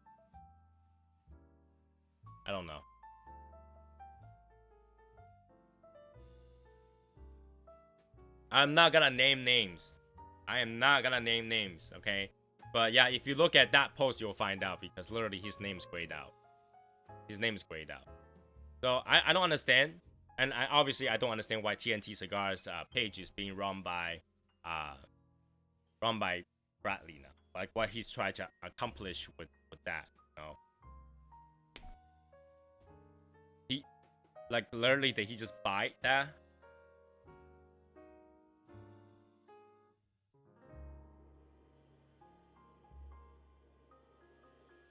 Speaker 1: I don't know. I'm not gonna name names. I am not gonna name names, okay? But yeah, if you look at that post, you'll find out, because literally his name's grayed out. His name's grayed out. So I don't understand. And obviously I don't understand why TNT Cigars page is being run by Bradley now. Like what he's trying to accomplish with that, you know. He, like, literally, did he just buy that?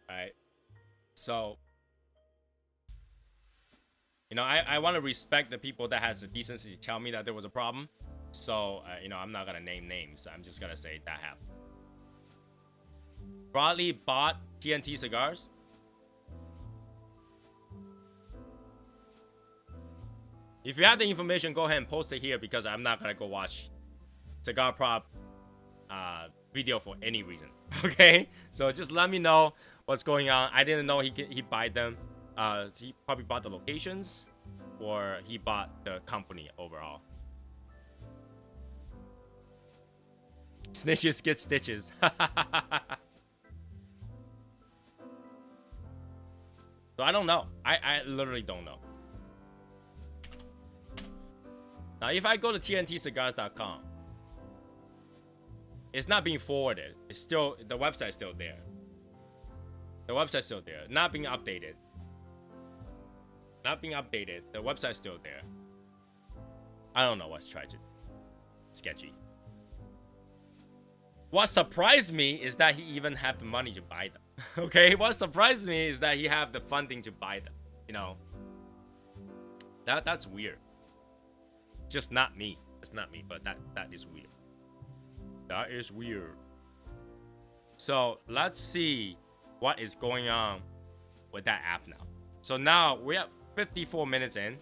Speaker 1: Alright. So, you know, I want to respect the people that has the decency to tell me that there was a problem. So, you know, I'm not going to name names. I'm just going to say that happened. Bradley bought TNT Cigars. If you have the information, go ahead and post it here, because I'm not going to go watch Cigar Prop video for any reason. Okay? So just let me know what's going on. I didn't know he bought them. He probably bought the locations, or he bought the company overall. Snitches get stitches. So I don't know. I literally don't know. Now, if I go to tntcigars.com, it's not being forwarded. It's still, the website's still there. The website's still there. Not being updated. Not being updated. The website's still there. I don't know what's tragic. Sketchy. What surprised me is that he even have the money to buy them. Okay? What surprised me is that he have the funding to buy them. You know? That's weird. Just not me. It's not me, but that is weird. That is weird. So let's see what is going on with that app now. So now we have 54 minutes in.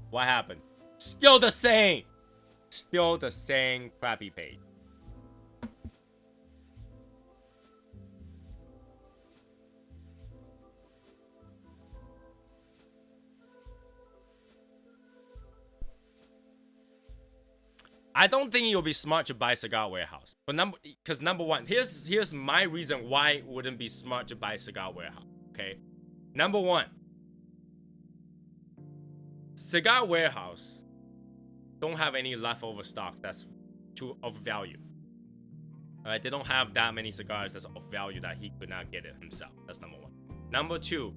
Speaker 1: What happened? Still the same. Still the same crappy page. I don't think you'll be smart to buy Cigar Warehouse. But number one, here's my reason why it wouldn't be smart to buy Cigar Warehouse. Okay, number one, Cigar Warehouse don't have any leftover stock that's of value. Alright, they don't have that many cigars that's of value that he could not get it himself. That's number one. Number two,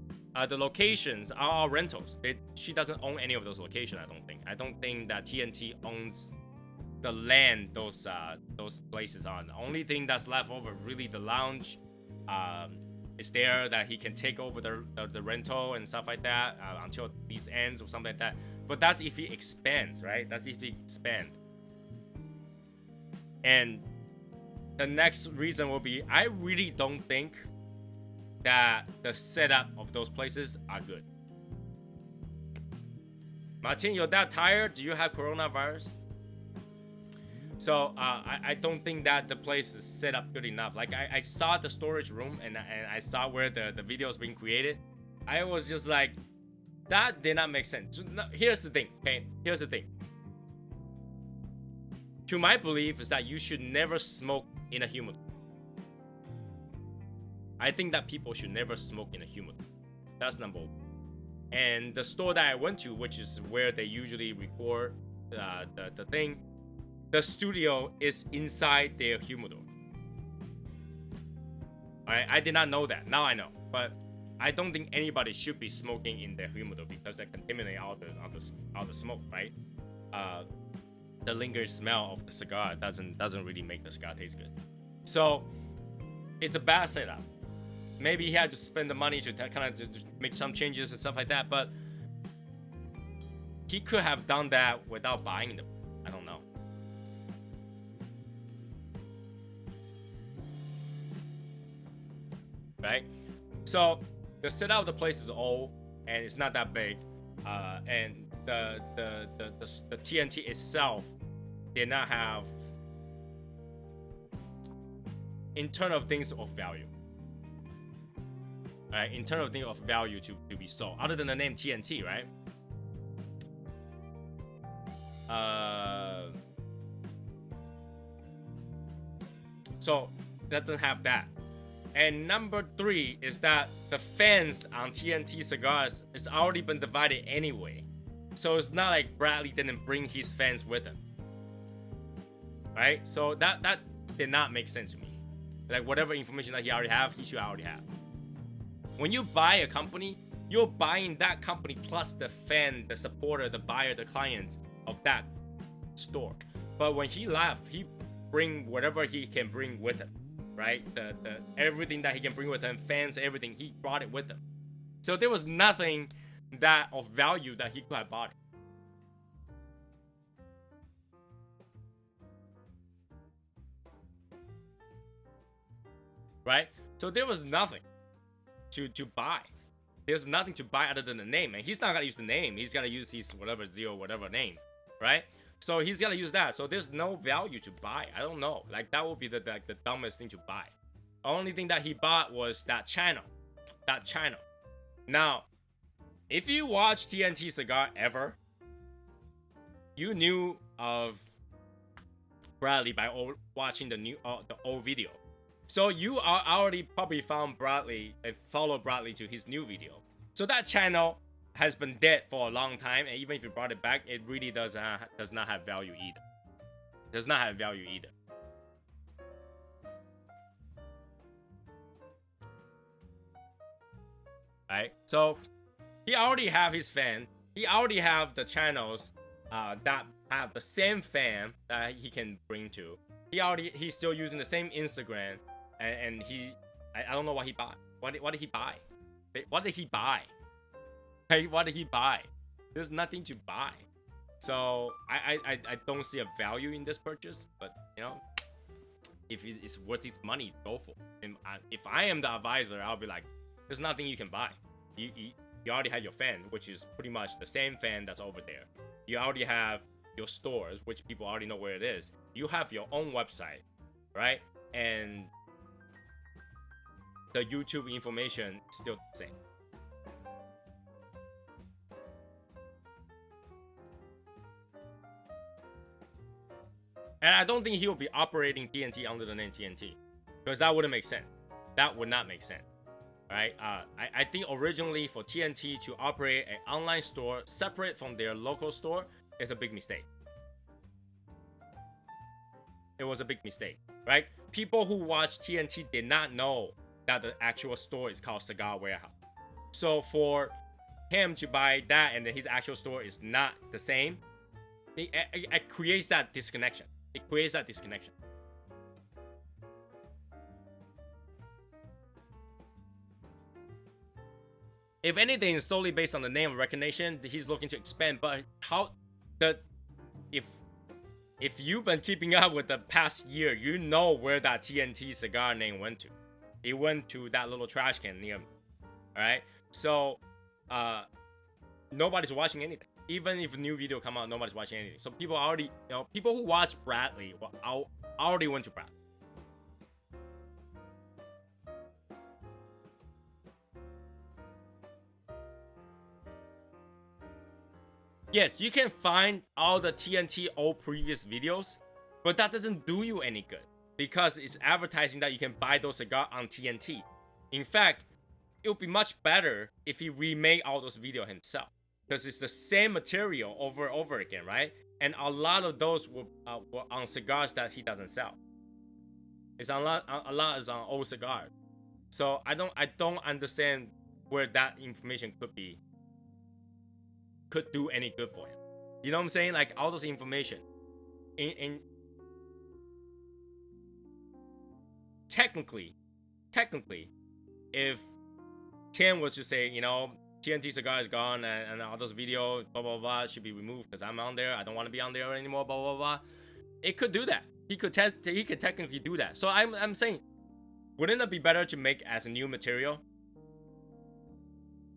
Speaker 1: the locations are all rentals. She doesn't own any of those locations. I don't think that TNT owns the land those places on. The only thing that's left over, really, the lounge is there that he can take over the rental and stuff like that until these ends or something like that. But that's if he expands, right? That's if he expand. And the next reason will be, I really don't think that the setup of those places are good. Martin, you're that tired? Do you have coronavirus? So I don't think that the place is set up good enough. Like I saw the storage room and I saw where the video is being created. I was just like, that did not make sense. So, no, here's the thing, okay? Here's the thing. To my belief is that you should never smoke in a humidor. I think that people should never smoke in a humidor. That's number one. And the store that I went to, which is where they usually record the thing, the studio is inside their humidor. Alright, I did not know that. Now I know. But I don't think anybody should be smoking in their humidor because they contaminate all the smoke, right? The lingering smell of the cigar doesn't really make the cigar taste good. So it's a bad setup. Maybe he had to spend the money to kind of make some changes and stuff like that, but he could have done that without buying them. I don't know. Right? So the setup of the place is old and it's not that big, and the TNT itself did not have internal things of value. Right, internal thing of value to be sold, other than the name TNT, right? So that doesn't have that. And number 3 is that the fans on TNT cigars has already been divided anyway. So it's not like Bradley didn't bring his fans with him. Right? So that did not make sense to me. Like whatever information that he already have, he should already have. When you buy a company, you're buying that company plus the fan, the supporter, the buyer, the clients of that store. But when he left, he bring whatever he can bring with him, right? The everything that he can bring with him, fans, everything, he brought it with him. So there was nothing that of value that he could have bought. Right? So there was nothing to buy. There's nothing to buy other than the name, and he's not gonna use the name. He's gonna use his whatever zero whatever name, right? So he's gonna use that. So there's no value to buy. I don't know. Like that would be the dumbest thing to buy. The only thing that he bought was that channel. That channel. Now, if you watch TNT Cigar ever, you knew of Bradley by watching the old video. So you are already probably found Bradley and followed Bradley to his new video. So that channel has been dead for a long time, and even if you brought it back, it really does not have value either. Does not have value either. Right? So he already have his fan. He already have the channels that have the same fan that he can bring to. He's still using the same Instagram. And I don't know what he bought. What did he buy? What did he buy? Hey, what did he buy? There's nothing to buy. So I don't see a value in this purchase. But you know, if it's worth its money, go for it. And if I am the advisor, I'll be like, there's nothing you can buy. You already have your fan, which is pretty much the same fan that's over there. You already have your stores, which people already know where it is. You have your own website, right? And the YouTube information is still the same. And I don't think he will be operating TNT under the name TNT, because that wouldn't make sense. That would not make sense, right? I think originally for TNT to operate an online store separate from their local store is a big mistake. It was a big mistake, right? People who watch TNT did not know that the actual store is called Cigar Warehouse. So for him to buy that and then his actual store is not the same, it creates that disconnection. It creates that disconnection. If anything, it's solely based on the name recognition, he's looking to expand. But if you've been keeping up with the past year, you know where that TNT cigar name went to. It went to that little trash can near me. Alright? So nobody's watching anything. even if a new video come out, nobody's watching anything. So people already, you know, people who watch Bradley already went to Bradley. Yes, you can find all the TNT old previous videos, but that doesn't do you any good because it's advertising that you can buy those cigars on TNT. In fact, it would be much better if he remade all those videos himself because it's the same material over and over again, right? And a lot of those were on cigars that he doesn't sell. It's a lot is on old cigars. So I don't understand where that information could do any good for him. You know what I'm saying? Like all those information in technically, if Tim was to say, you know, TNT cigar is gone and all those videos, blah blah blah, should be removed because I'm on there. I don't want to be on there anymore. Blah blah blah. It could do that. He could technically do that. So I'm saying, wouldn't it be better to make as a new material?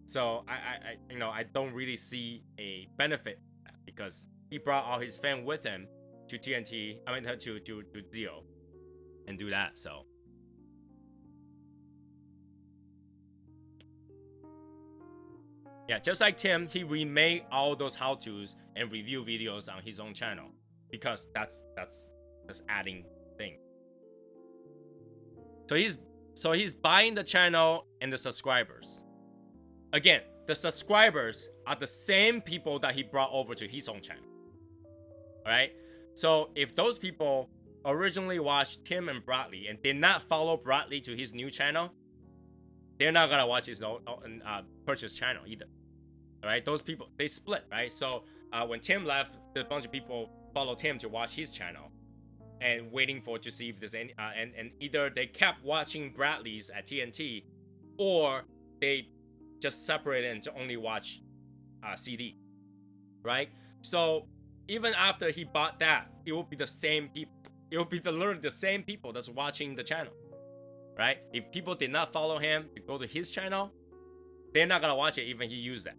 Speaker 1: So I don't really see a benefit because he brought all his fans with him to TNT. I mean to Zio, and do that. So yeah, just like Tim, he remade all those how-tos and review videos on his own channel because that's adding thing. So he's buying the channel and the subscribers. Again, the subscribers are the same people that he brought over to his own channel. Alright? So if those people originally watched Tim and Bradley and did not follow Bradley to his new channel, they're not gonna watch his purchase channel either. Alright? Those people, they split, right? So when Tim left, a bunch of people followed Tim to watch his channel and waiting to see if there's any and either they kept watching Bradley's at TNT or they just separated and to only watch CD, right? So even after he bought that, it will be the same people. It will be literally the same people that's watching the channel, right? If people did not follow him to go to his channel, they're not gonna watch it even he used that.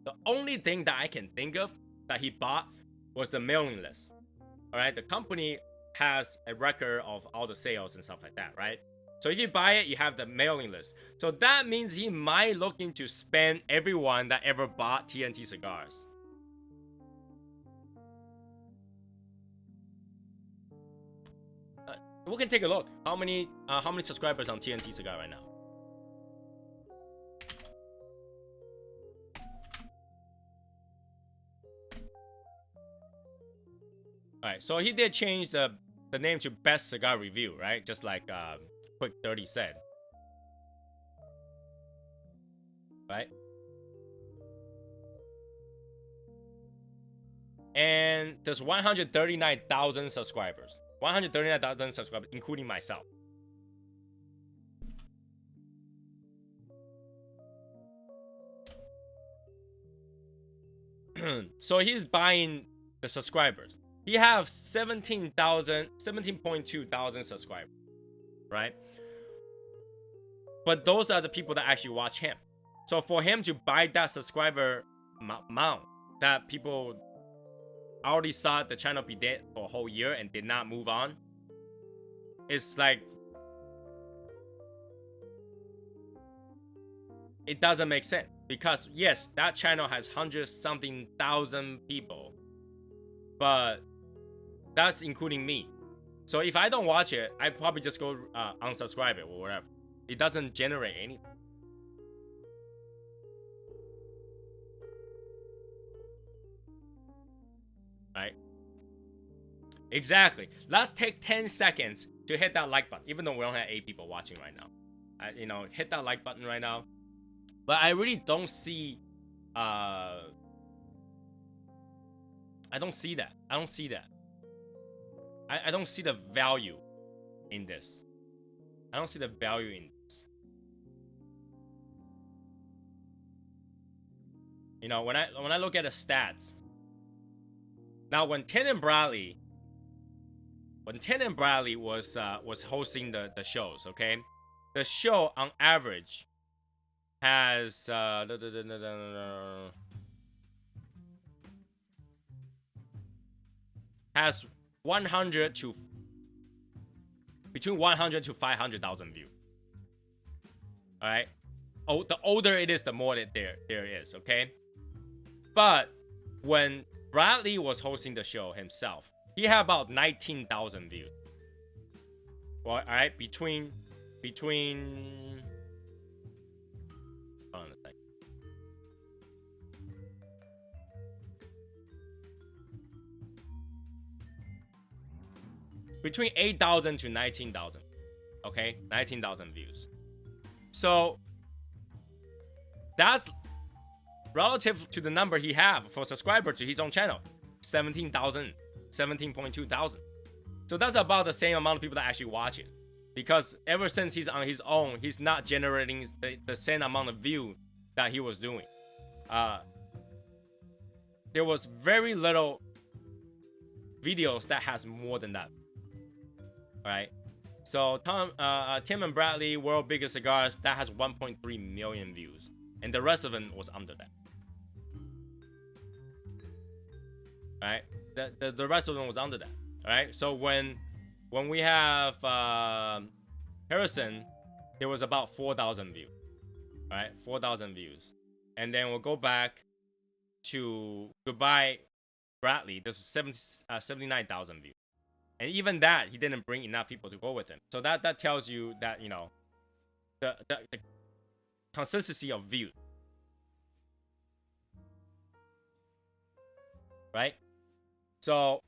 Speaker 1: The only thing that I can think of that he bought was the mailing list. All right, the company has a record of all the sales and stuff like that, right? So if you buy it, you have the mailing list. So that means he might look into spam everyone that ever bought TNT cigars. We can take a look. How many subscribers on TNT Cigar right now? Alright, so he did change the name to Best Cigar Review, right? Just like Quick 30 said. Right? And there's 139,000 subscribers. 139,000 subscribers, including myself. So he's buying the subscribers. He have 17.2 thousand subscribers, right? But those are the people that actually watch him. So for him to buy that subscriber amount, that people already saw the channel be dead for a whole year and did not move on, it's like, it doesn't make sense. Because yes, that channel has 100-something thousand people, but that's including me. So if I don't watch it, I probably just go unsubscribe it or whatever. It doesn't generate anything. Right? Exactly. Let's take 10 seconds to hit that like button, even though we don't have 8 people watching right now. Hit that like button right now. But I really don't see I don't see that. I don't see that. I don't see the value in this. I don't see the value in this. You know, when I look at the stats. Now, when Tim and Bradley was hosting the shows, okay? The show on average has has 100 to between 100 to 500,000 views. All right. Oh, the older it is, the more that there is. Okay. But when Bradley was hosting the show himself, he had about 19,000 views. Well, all right, between hold on a second. Between 8,000 to 19,000. Okay, 19,000 views. So that's relative to the number he have for subscriber to his own channel, 17,000, 17.2 thousand. So that's about the same amount of people that actually watch it. Because ever since he's on his own, he's not generating the same amount of view that he was doing. There was very little videos that has more than that. All right. So Tim and Bradley, World Biggest Cigars, that has 1.3 million views. And the rest of them was under that. All right. The rest of them was under that. All right. So when we have Harrison, there was about 4,000 views. All right, 4,000 views. And then we'll go back to Goodbye Bradley. There's 79,000 views. And even that, he didn't bring enough people to go with him. So that tells you that, you know, the consistency of views. Right? So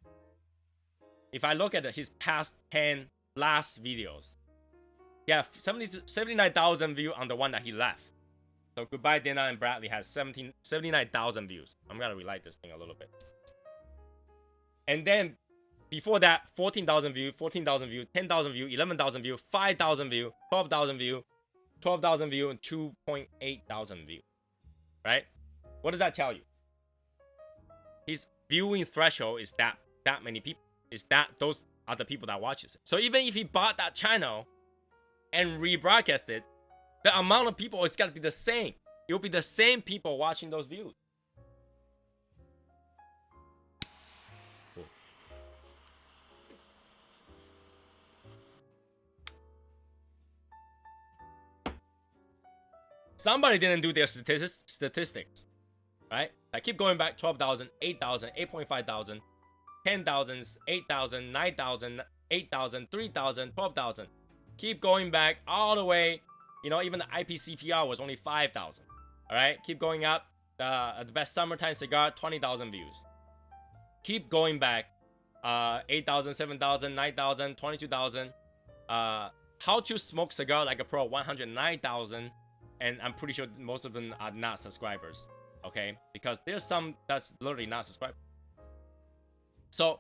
Speaker 1: if I look at his past 10 last videos, he have 79,000 views on the one that he left. So Goodbye Dana and Bradley has 79,000 views. I'm gonna relight this thing a little bit. And then before that, 14,000 views, 14,000 views, 10,000 views, 11,000 views, 5,000 views, 12,000 views, 12,000 views, and 2.8 thousand views. Right? What does that tell you? His viewing threshold is that many people. Is that those are the people that watches it. So even if he bought that channel and rebroadcast it, the amount of people is gonna be the same. It will be the same people watching those views. Cool. Somebody didn't do their statistics, right? I keep going back: 12,000, 8,000, 8.5 thousand, 10,000, 8,000, 9,000, 8,000, 3,000, 12,000. Keep going back all the way. You know, even the IPCPR was only 5,000. All right, keep going up. The best summertime cigar, 20,000 views. Keep going back. 8,000, 7,000, 9,000, 22,000. How to smoke cigar like a pro, 109,000. And I'm pretty sure most of them are not subscribers. Okay, because there's some that's literally not subscribed. So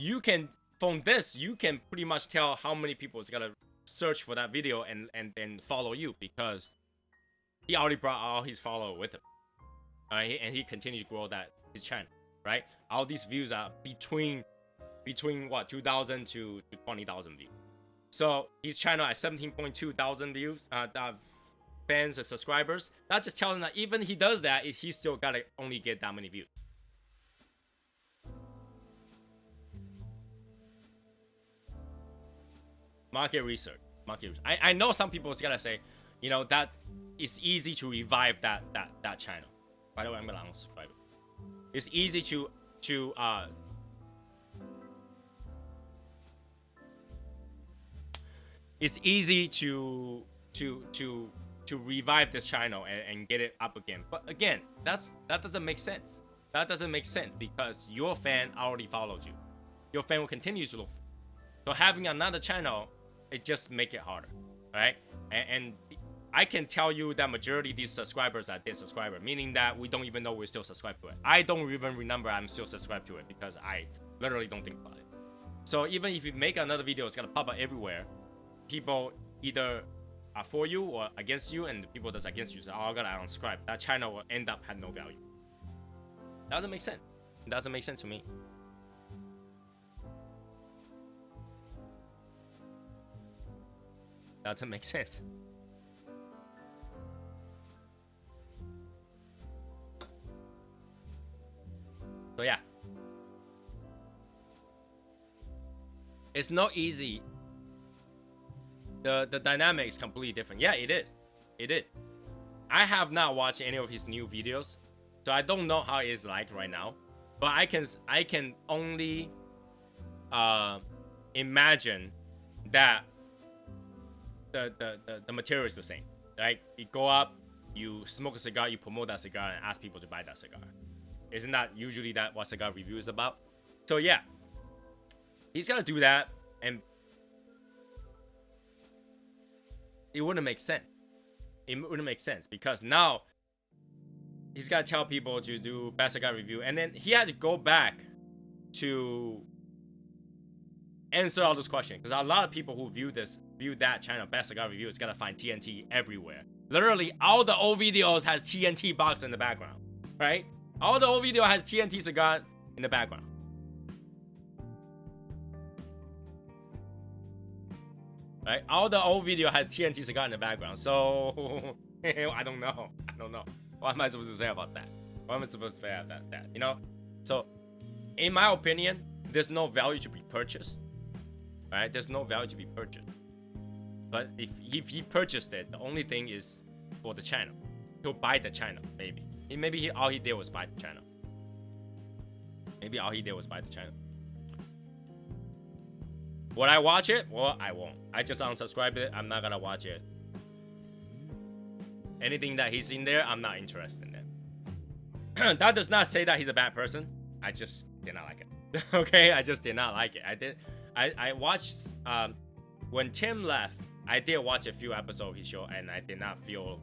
Speaker 1: you can, from this, you can pretty much tell how many people is gonna search for that video and follow you, because he already brought all his followers with him. And he continued to grow his channel, right? All these views are between what, 2,000 to 20,000 views. So his channel has 17.2 thousand views, fans and subscribers. That's just telling that even he does that, he still gotta only get that many views. Market research. I know some people is gonna say, you know, that it's easy to revive that channel. By the way, I'm gonna unsubscribe it. It's easy to it's easy to revive this channel and get it up again. But again, that doesn't make sense. That doesn't make sense because your fan already followed you. Your fan will continue to look. So having another channel, it just make it harder, right? And I can tell you that majority of these subscribers are dead subscriber, meaning that we don't even know we're still subscribed to it. I don't even remember I'm still subscribed to it because I literally don't think about it. So even if you make another video, it's gonna pop up everywhere. People either are for you or against you, and the people that's against you say, oh, I gotta unsubscribe. That channel will end up having no value. Doesn't make sense. It doesn't make sense to me. Doesn't make sense. So yeah, it's not easy. The dynamic is completely different. Yeah, it is. It is. I have not watched any of his new videos, so I don't know how it's like right now. But I can only imagine that the material is the same. Right? You go up, you smoke a cigar, you promote that cigar, and ask people to buy that cigar. Isn't that usually that what cigar review is about? So yeah, he's gonna do that, and it wouldn't make sense. It wouldn't make sense because now he's gotta tell people to do best cigar review, and then he had to go back to answer all those questions because a lot of people who view that channel best cigar review is gonna find TNT everywhere. Literally, all the old videos has TNT box in the background, right? All the old video has TNT cigar in the background. Right? All the old video has TNT cigar in the background. So I don't know. What am I supposed to say about that? What am I supposed to say about that? You know? So in my opinion, there's no value to be purchased. Right? There's no value to be purchased. But if he purchased it, the only thing is for the channel. He'll buy the channel, maybe. Maybe all he did was buy the channel. Maybe all he did was buy the channel. Would I watch it? Well, I won't. I just unsubscribed it. I'm not gonna watch it. Anything that he's in there, I'm not interested in it. That does not say that he's a bad person. I just did not like it. Okay, I just did not like it. I watched when Tim left. I did watch a few episodes of his show, and I did not feel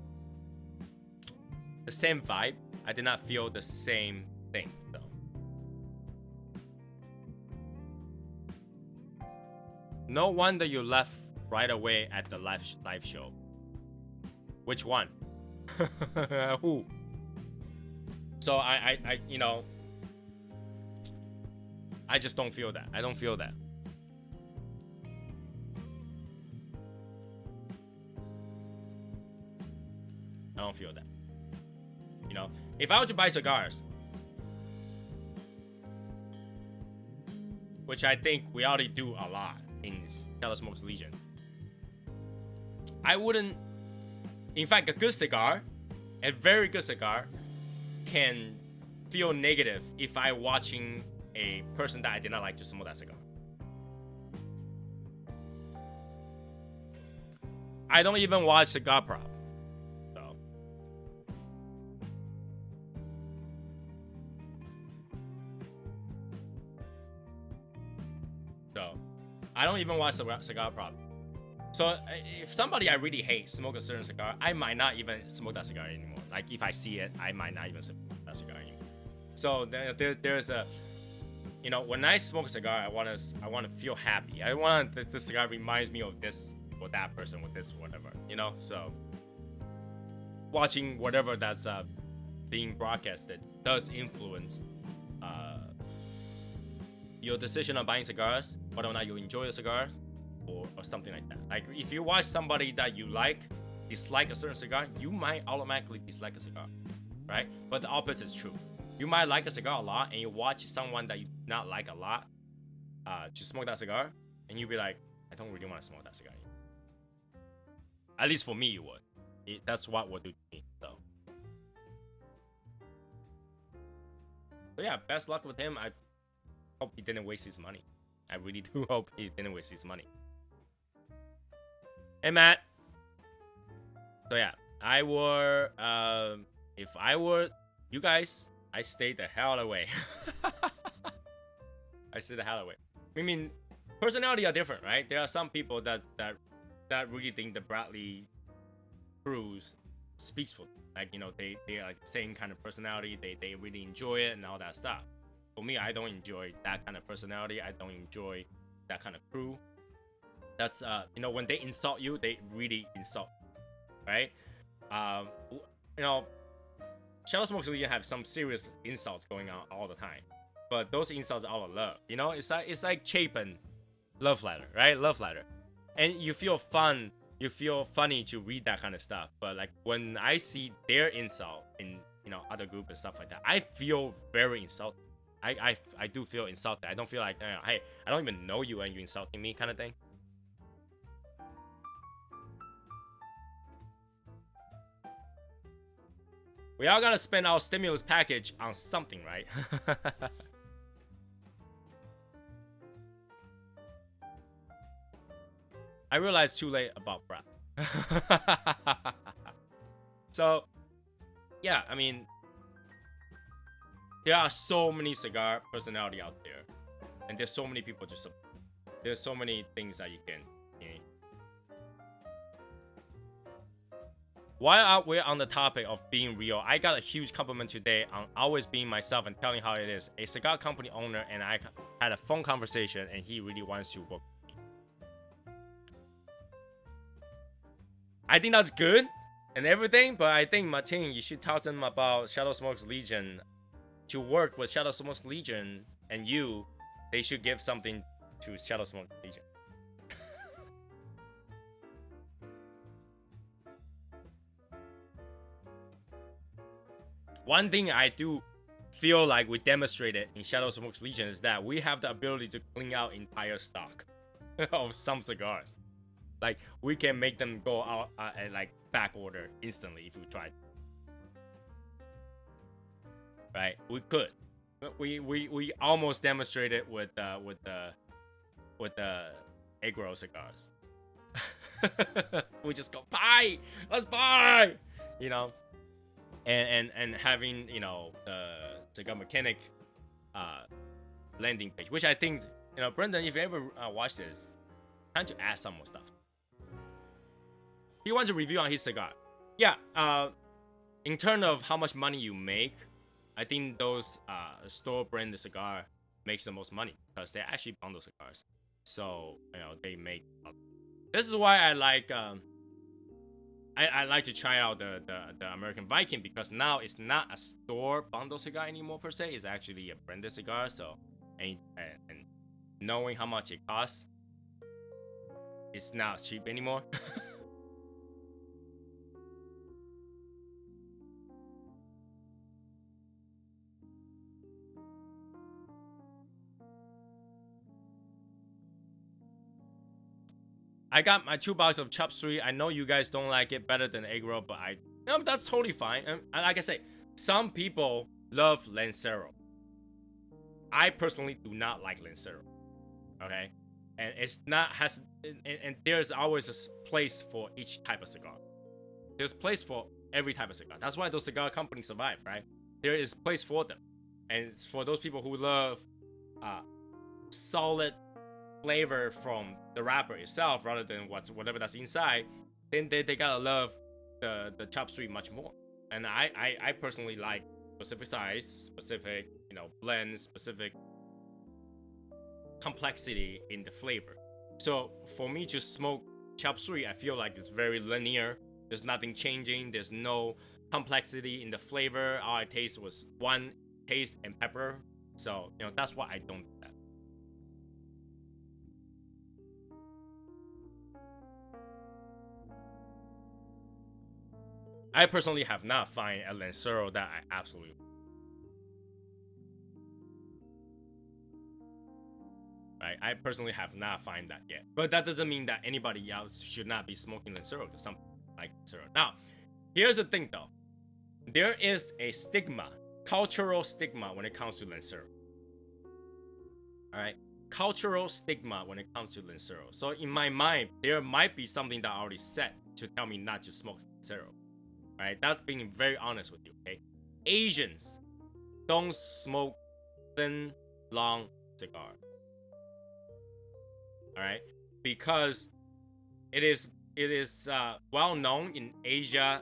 Speaker 1: the same vibe. I did not feel the same thing, though. No wonder you left right away at the live show. Which one? Who? So I you know, I just don't feel that. I don't feel that. I don't feel that. You know, if I were to buy cigars, which I think we already do a lot in Yellow Smoke's Legion, I wouldn't. In fact, a good cigar, a very good cigar, can feel negative if I watching a person that I did not like to smoke that cigar. I don't even watch Cigar Prop. So I don't even watch Cigar Prop. So if somebody I really hate smoke a certain cigar, I might not even smoke that cigar anymore. Like if I see it, I might not even smoke that cigar anymore. So there's a, you know, when I smoke a cigar, I want to feel happy. I want this cigar reminds me of this or that person with this whatever, you know. So watching whatever that's being broadcasted does influence your decision on buying cigars, whether or not you enjoy a cigar, or something like that. Like if you watch somebody that you dislike a certain cigar, you might automatically dislike a cigar, right? But the opposite is true. You might like a cigar a lot, and you watch someone that you do not like a lot to smoke that cigar, and you'll be like, I don't really want to smoke that cigar anymore. At least for me, it would. That's what would do to me. So yeah, best luck with him. I hope he didn't waste his money. I really do hope he didn't waste his money. Hey, Matt. So yeah, if I were you guys, I stay the hell away. I stay the hell away. I mean, personality are different, right? There are some people that really think the Bradley Cruz speaks for them. Like, you know, they are like the same kind of personality. They really enjoy it and all that stuff. For me, I don't enjoy that kind of personality. I don't enjoy that kind of crew. That's you know, when they insult you, they really insult, right? You know, Shadow Smokes Legion have some serious insults going on all the time, but those insults are all love. You know, it's like Chapin love letter, right? Love letter, and you feel fun. You feel funny to read that kind of stuff. But like when I see their insult in, you know, other group and stuff like that, I feel very insulted. I do feel insulted. I don't feel like, hey, I don't even know you and you insulting me kind of thing. We are gonna spend our stimulus package on something, right? I realized too late about rap. So, yeah, I mean, there are so many cigar personality out there, and there's so many people to support. There's so many things that you can. While we're on the topic of being real, I got a huge compliment today on always being myself and telling how it is. A cigar company owner and I had a phone conversation, and he really wants to work with me. I think that's good and everything, but I think, Martin, you should talk to them about Shadow Smoke's Legion. To work with Shadow Smoke's Legion and you, they should give something to Shadow Smoke's Legion. One thing I do feel like we demonstrated in Shadow Smoke's Legion is that we have the ability to clean out entire stock of some cigars. Like, we can make them go out at like back order instantly if we tried. Right? We could. We almost demonstrated with the Agro cigars. We just go buy, let's buy, you know. And having, you know, the Cigar Mechanic landing page, which I think, you know, Brendan, if you ever watch this, time to add some more stuff. He wants a review on his cigar. Yeah, in terms of how much money you make, I think those store brand cigar makes the most money because they actually bundle cigars. So, you know, they make. This is why I like. I like to try out the American Viking, because now it's not a store bundle cigar anymore per se. It's actually a branded cigar. So, and knowing how much it costs, it's not cheap anymore. I got my 2 boxes of Chop Suey. I know you guys don't like it better than egg roll, but that's totally fine. And like I say, some people love Lancero. I personally do not like Lancero. Okay, and it's not and there's always a place for each type of cigar. There's place for every type of cigar. That's why those cigar companies survive, right? There is place for them, and it's for those people who love solid flavor from the wrapper itself rather than whatever that's inside, then they gotta love the Chop Suey much more. And I personally like specific size, specific, you know, blend, specific complexity in the flavor. So for me to smoke Chop Suey, I feel like it's very linear. There's nothing changing. There's no complexity in the flavor. All I taste was one taste and pepper. So, you know, that's why I don't do that. I personally have not found a Lancero that I absolutely. Right? I personally have not found that yet. But that doesn't mean that anybody else should not be smoking Lancero or something like Lancero. Now, here's the thing though. There is a stigma, cultural stigma when it comes to Lancero. Alright? Cultural stigma when it comes to Lancero. So in my mind, there might be something that I already said to tell me not to smoke Lancero. Right? That's being very honest with you, okay? Asians don't smoke thin, long cigar. Alright? Because it is well known in Asia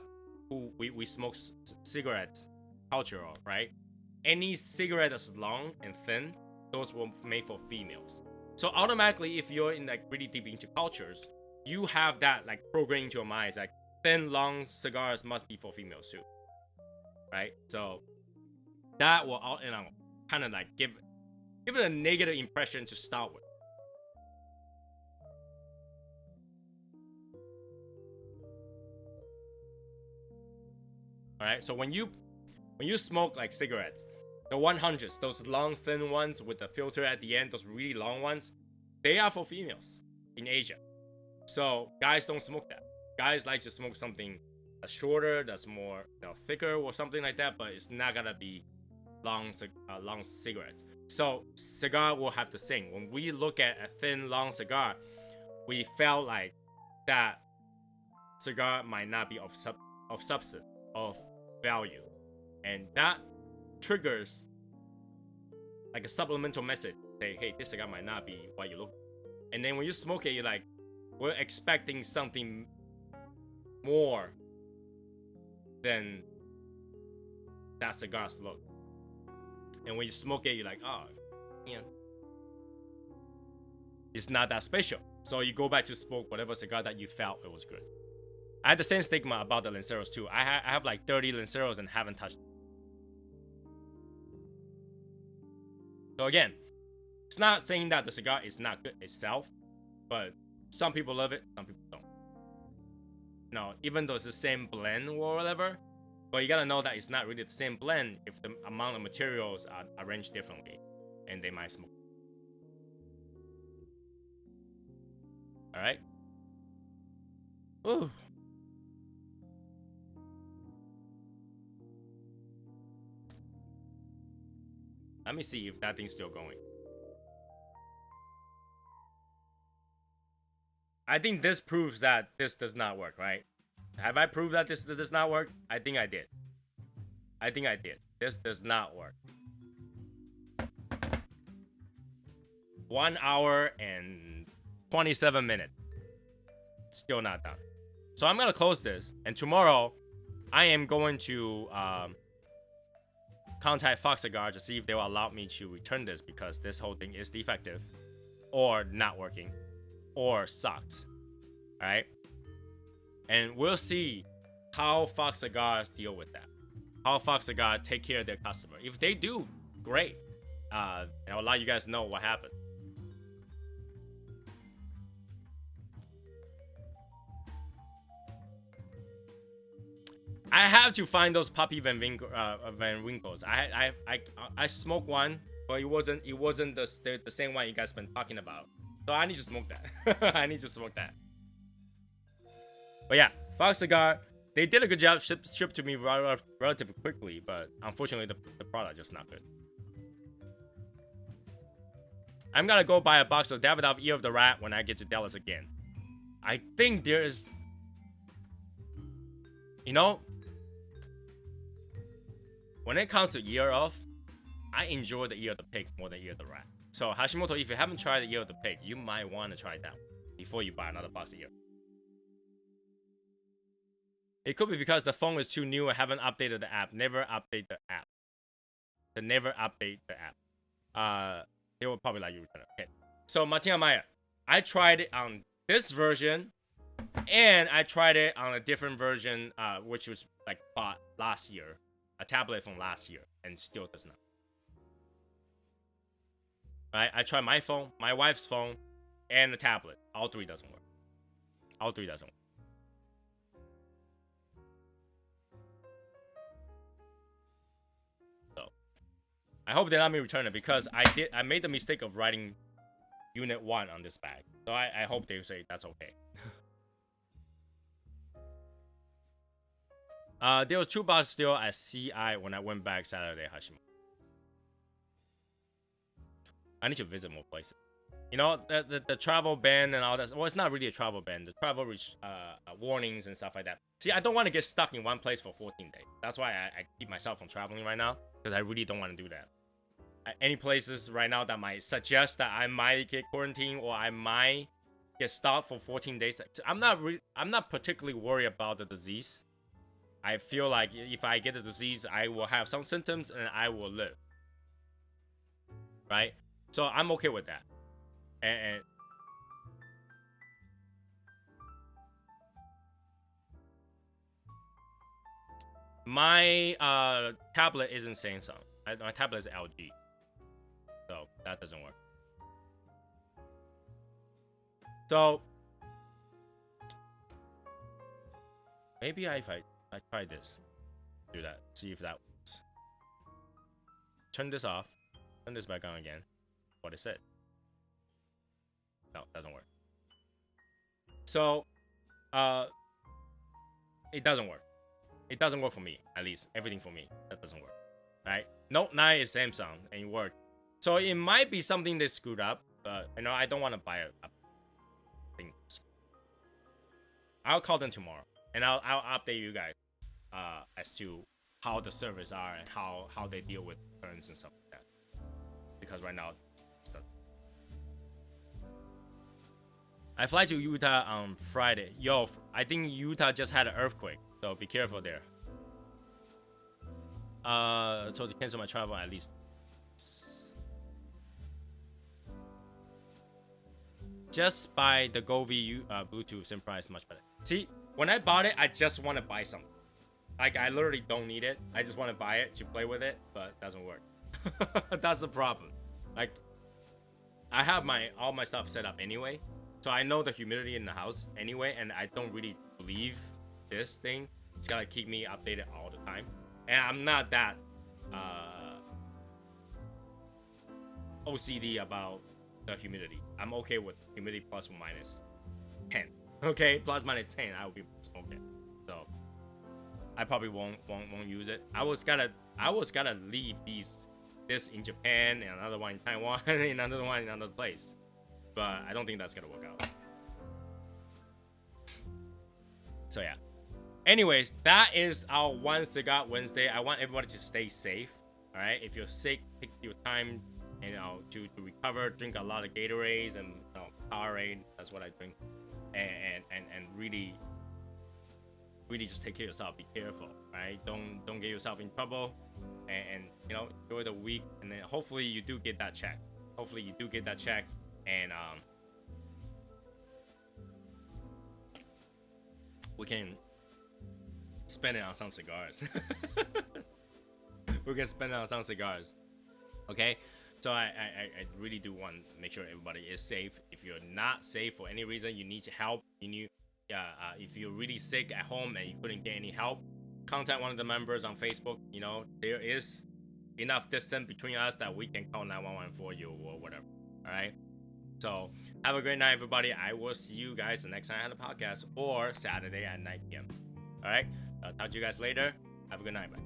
Speaker 1: who we smoke cigarettes cultural, right? Any cigarette that's long and thin, those were made for females. So automatically, if you're in like really deep into cultures, you have that like programmed into your mind. It's like thin, long cigars must be for females too, right? So that will, you know, kind of like give it a negative impression to start with. All right. So when you smoke like cigarettes, The 100s, those long thin ones with the filter at the end, those really long ones, they are for females in Asia. So guys don't smoke that. Guys like to smoke something that's shorter, that's more, you know, thicker or something like that, but it's not gonna be long cigarettes. So cigar will have the same. When we look at a thin, long cigar, we felt like that cigar might not be of substance, of value, and that triggers like a supplemental message. Say, hey, this cigar might not be what you look. And then when you smoke it, you're like, we're expecting something more than that cigar's look. And when you smoke it, you're like, oh, yeah, it's not that special. So you go back to smoke whatever cigar that you felt it was good. I had the same stigma about the Lanceros too. I have like 30 Lanceros and haven't touched them. So again, it's not saying that the cigar is not good itself, but some people love it, some people don't. No, even though it's the same blend or whatever, but you gotta know that it's not really the same blend if the amount of materials are arranged differently, and they might smoke. All right. Ooh. Let me see if that thing's still going. I think this proves that this does not work, right? Have I proved that this does not work? I think I did. I think I did. This does not work. 1 hour and 27 minutes. Still not done. So I'm gonna close this, and tomorrow I am going to contact Fox Cigar to see if they will allow me to return this, because this whole thing is defective or not working or sucks. All right, and we'll see how Fox Cigars deal with that, how Fox Cigar take care of their customer. If they do, great. I'll let you guys know what happened. I have to find those Puppy Van Winkles. I smoked one, but it wasn't the same one you guys been talking about. So I need to smoke that. I need to smoke that. But yeah, Fox Cigar, they did a good job, shipped to me relatively quickly, but unfortunately the product just not good. I'm gonna go buy a box of Davidoff Ear of the Rat when I get to Dallas again. I think there's, you know, when it comes to ear of, I enjoy the ear of the pig more than ear of the rat. So Hashimoto, if you haven't tried the ear of the pig, you might want to try that before you buy another box of ear. It could be because the phone is too new and haven't updated the app. Never update the app. They never update the app. They will probably let you return it. Okay. So Martina Maya, I tried it on this version, and I tried it on a different version, which was like bought last year, a tablet from last year, and still does not. Right? I tried my phone, my wife's phone, and the tablet. All three doesn't work. All three doesn't work. So I hope they let me return it, because I made the mistake of writing Unit 1 on this bag. So I hope they say that's okay. There was 2 boxes still at CI when I went back Saturday, Hashimo. I need to visit more places. You know, the travel ban and all that. Well, it's not really a travel ban. The travel warnings and stuff like that. See, I don't want to get stuck in one place for 14 days. That's why I keep myself from traveling right now, because I really don't want to do that. Any places right now that might suggest that I might get quarantined or I might get stopped for 14 days. I'm not particularly worried about the disease. I feel like if I get the disease, I will have some symptoms and I will live. Right? So I'm okay with that. And my tablet isn't Samsung. My tablet is LG. So that doesn't work. So maybe if I try this, do that, see if that works. turn this off. Turn this back on again. What is it? No, doesn't work. So, it doesn't work. It doesn't work for me, at least. Everything for me, that doesn't work. Right? Note 9 is Samsung, and it worked. So it might be something they screwed up, but you know, I don't want to buy a thing. I'll call them tomorrow, and I'll update you guys as to how the servers are and how they deal with returns and stuff like that. Because right now, I fly to Utah on Friday. Yo, I think Utah just had an earthquake, so be careful there. So to cancel my travel at least. Just buy the Govi Bluetooth SIM price much better. See, when I bought it, I just want to buy something. Like, I literally don't need it. I just want to buy it to play with it, but it doesn't work. That's the problem. Like, I have all my stuff set up anyway, so I know the humidity in the house anyway, and I don't really believe this thing. It's gotta keep me updated all the time, and I'm not that OCD about the humidity. I'm okay with humidity plus or minus 10. Okay, plus minus 10, I will be okay. So I probably won't use it. I was gonna leave this in Japan and another one in Taiwan and another one in another place, but I don't think that's gonna work out. So yeah. Anyways, that is our one cigar Wednesday. I want everybody to stay safe. All right, if you're sick, take your time, to recover. Drink a lot of Gatorades and Powerade. That's what I drink, and really just take care of yourself. Be careful, right? Don't get yourself in trouble, and enjoy the week. And then hopefully you do get that check. And we can spend it on some cigars. We can spend it on some cigars. Okay, so I really do want to make sure everybody is safe. If you're not safe for any reason, you need help. If you're really sick at home and you couldn't get any help, contact one of the members on Facebook. There is enough distance between us that we can call 911 for you or whatever. All right. So have a great night, everybody. I will see you guys the next time I have a podcast, or Saturday at 9 p.m. All right. I'll talk to you guys later. Have a good night. Bye.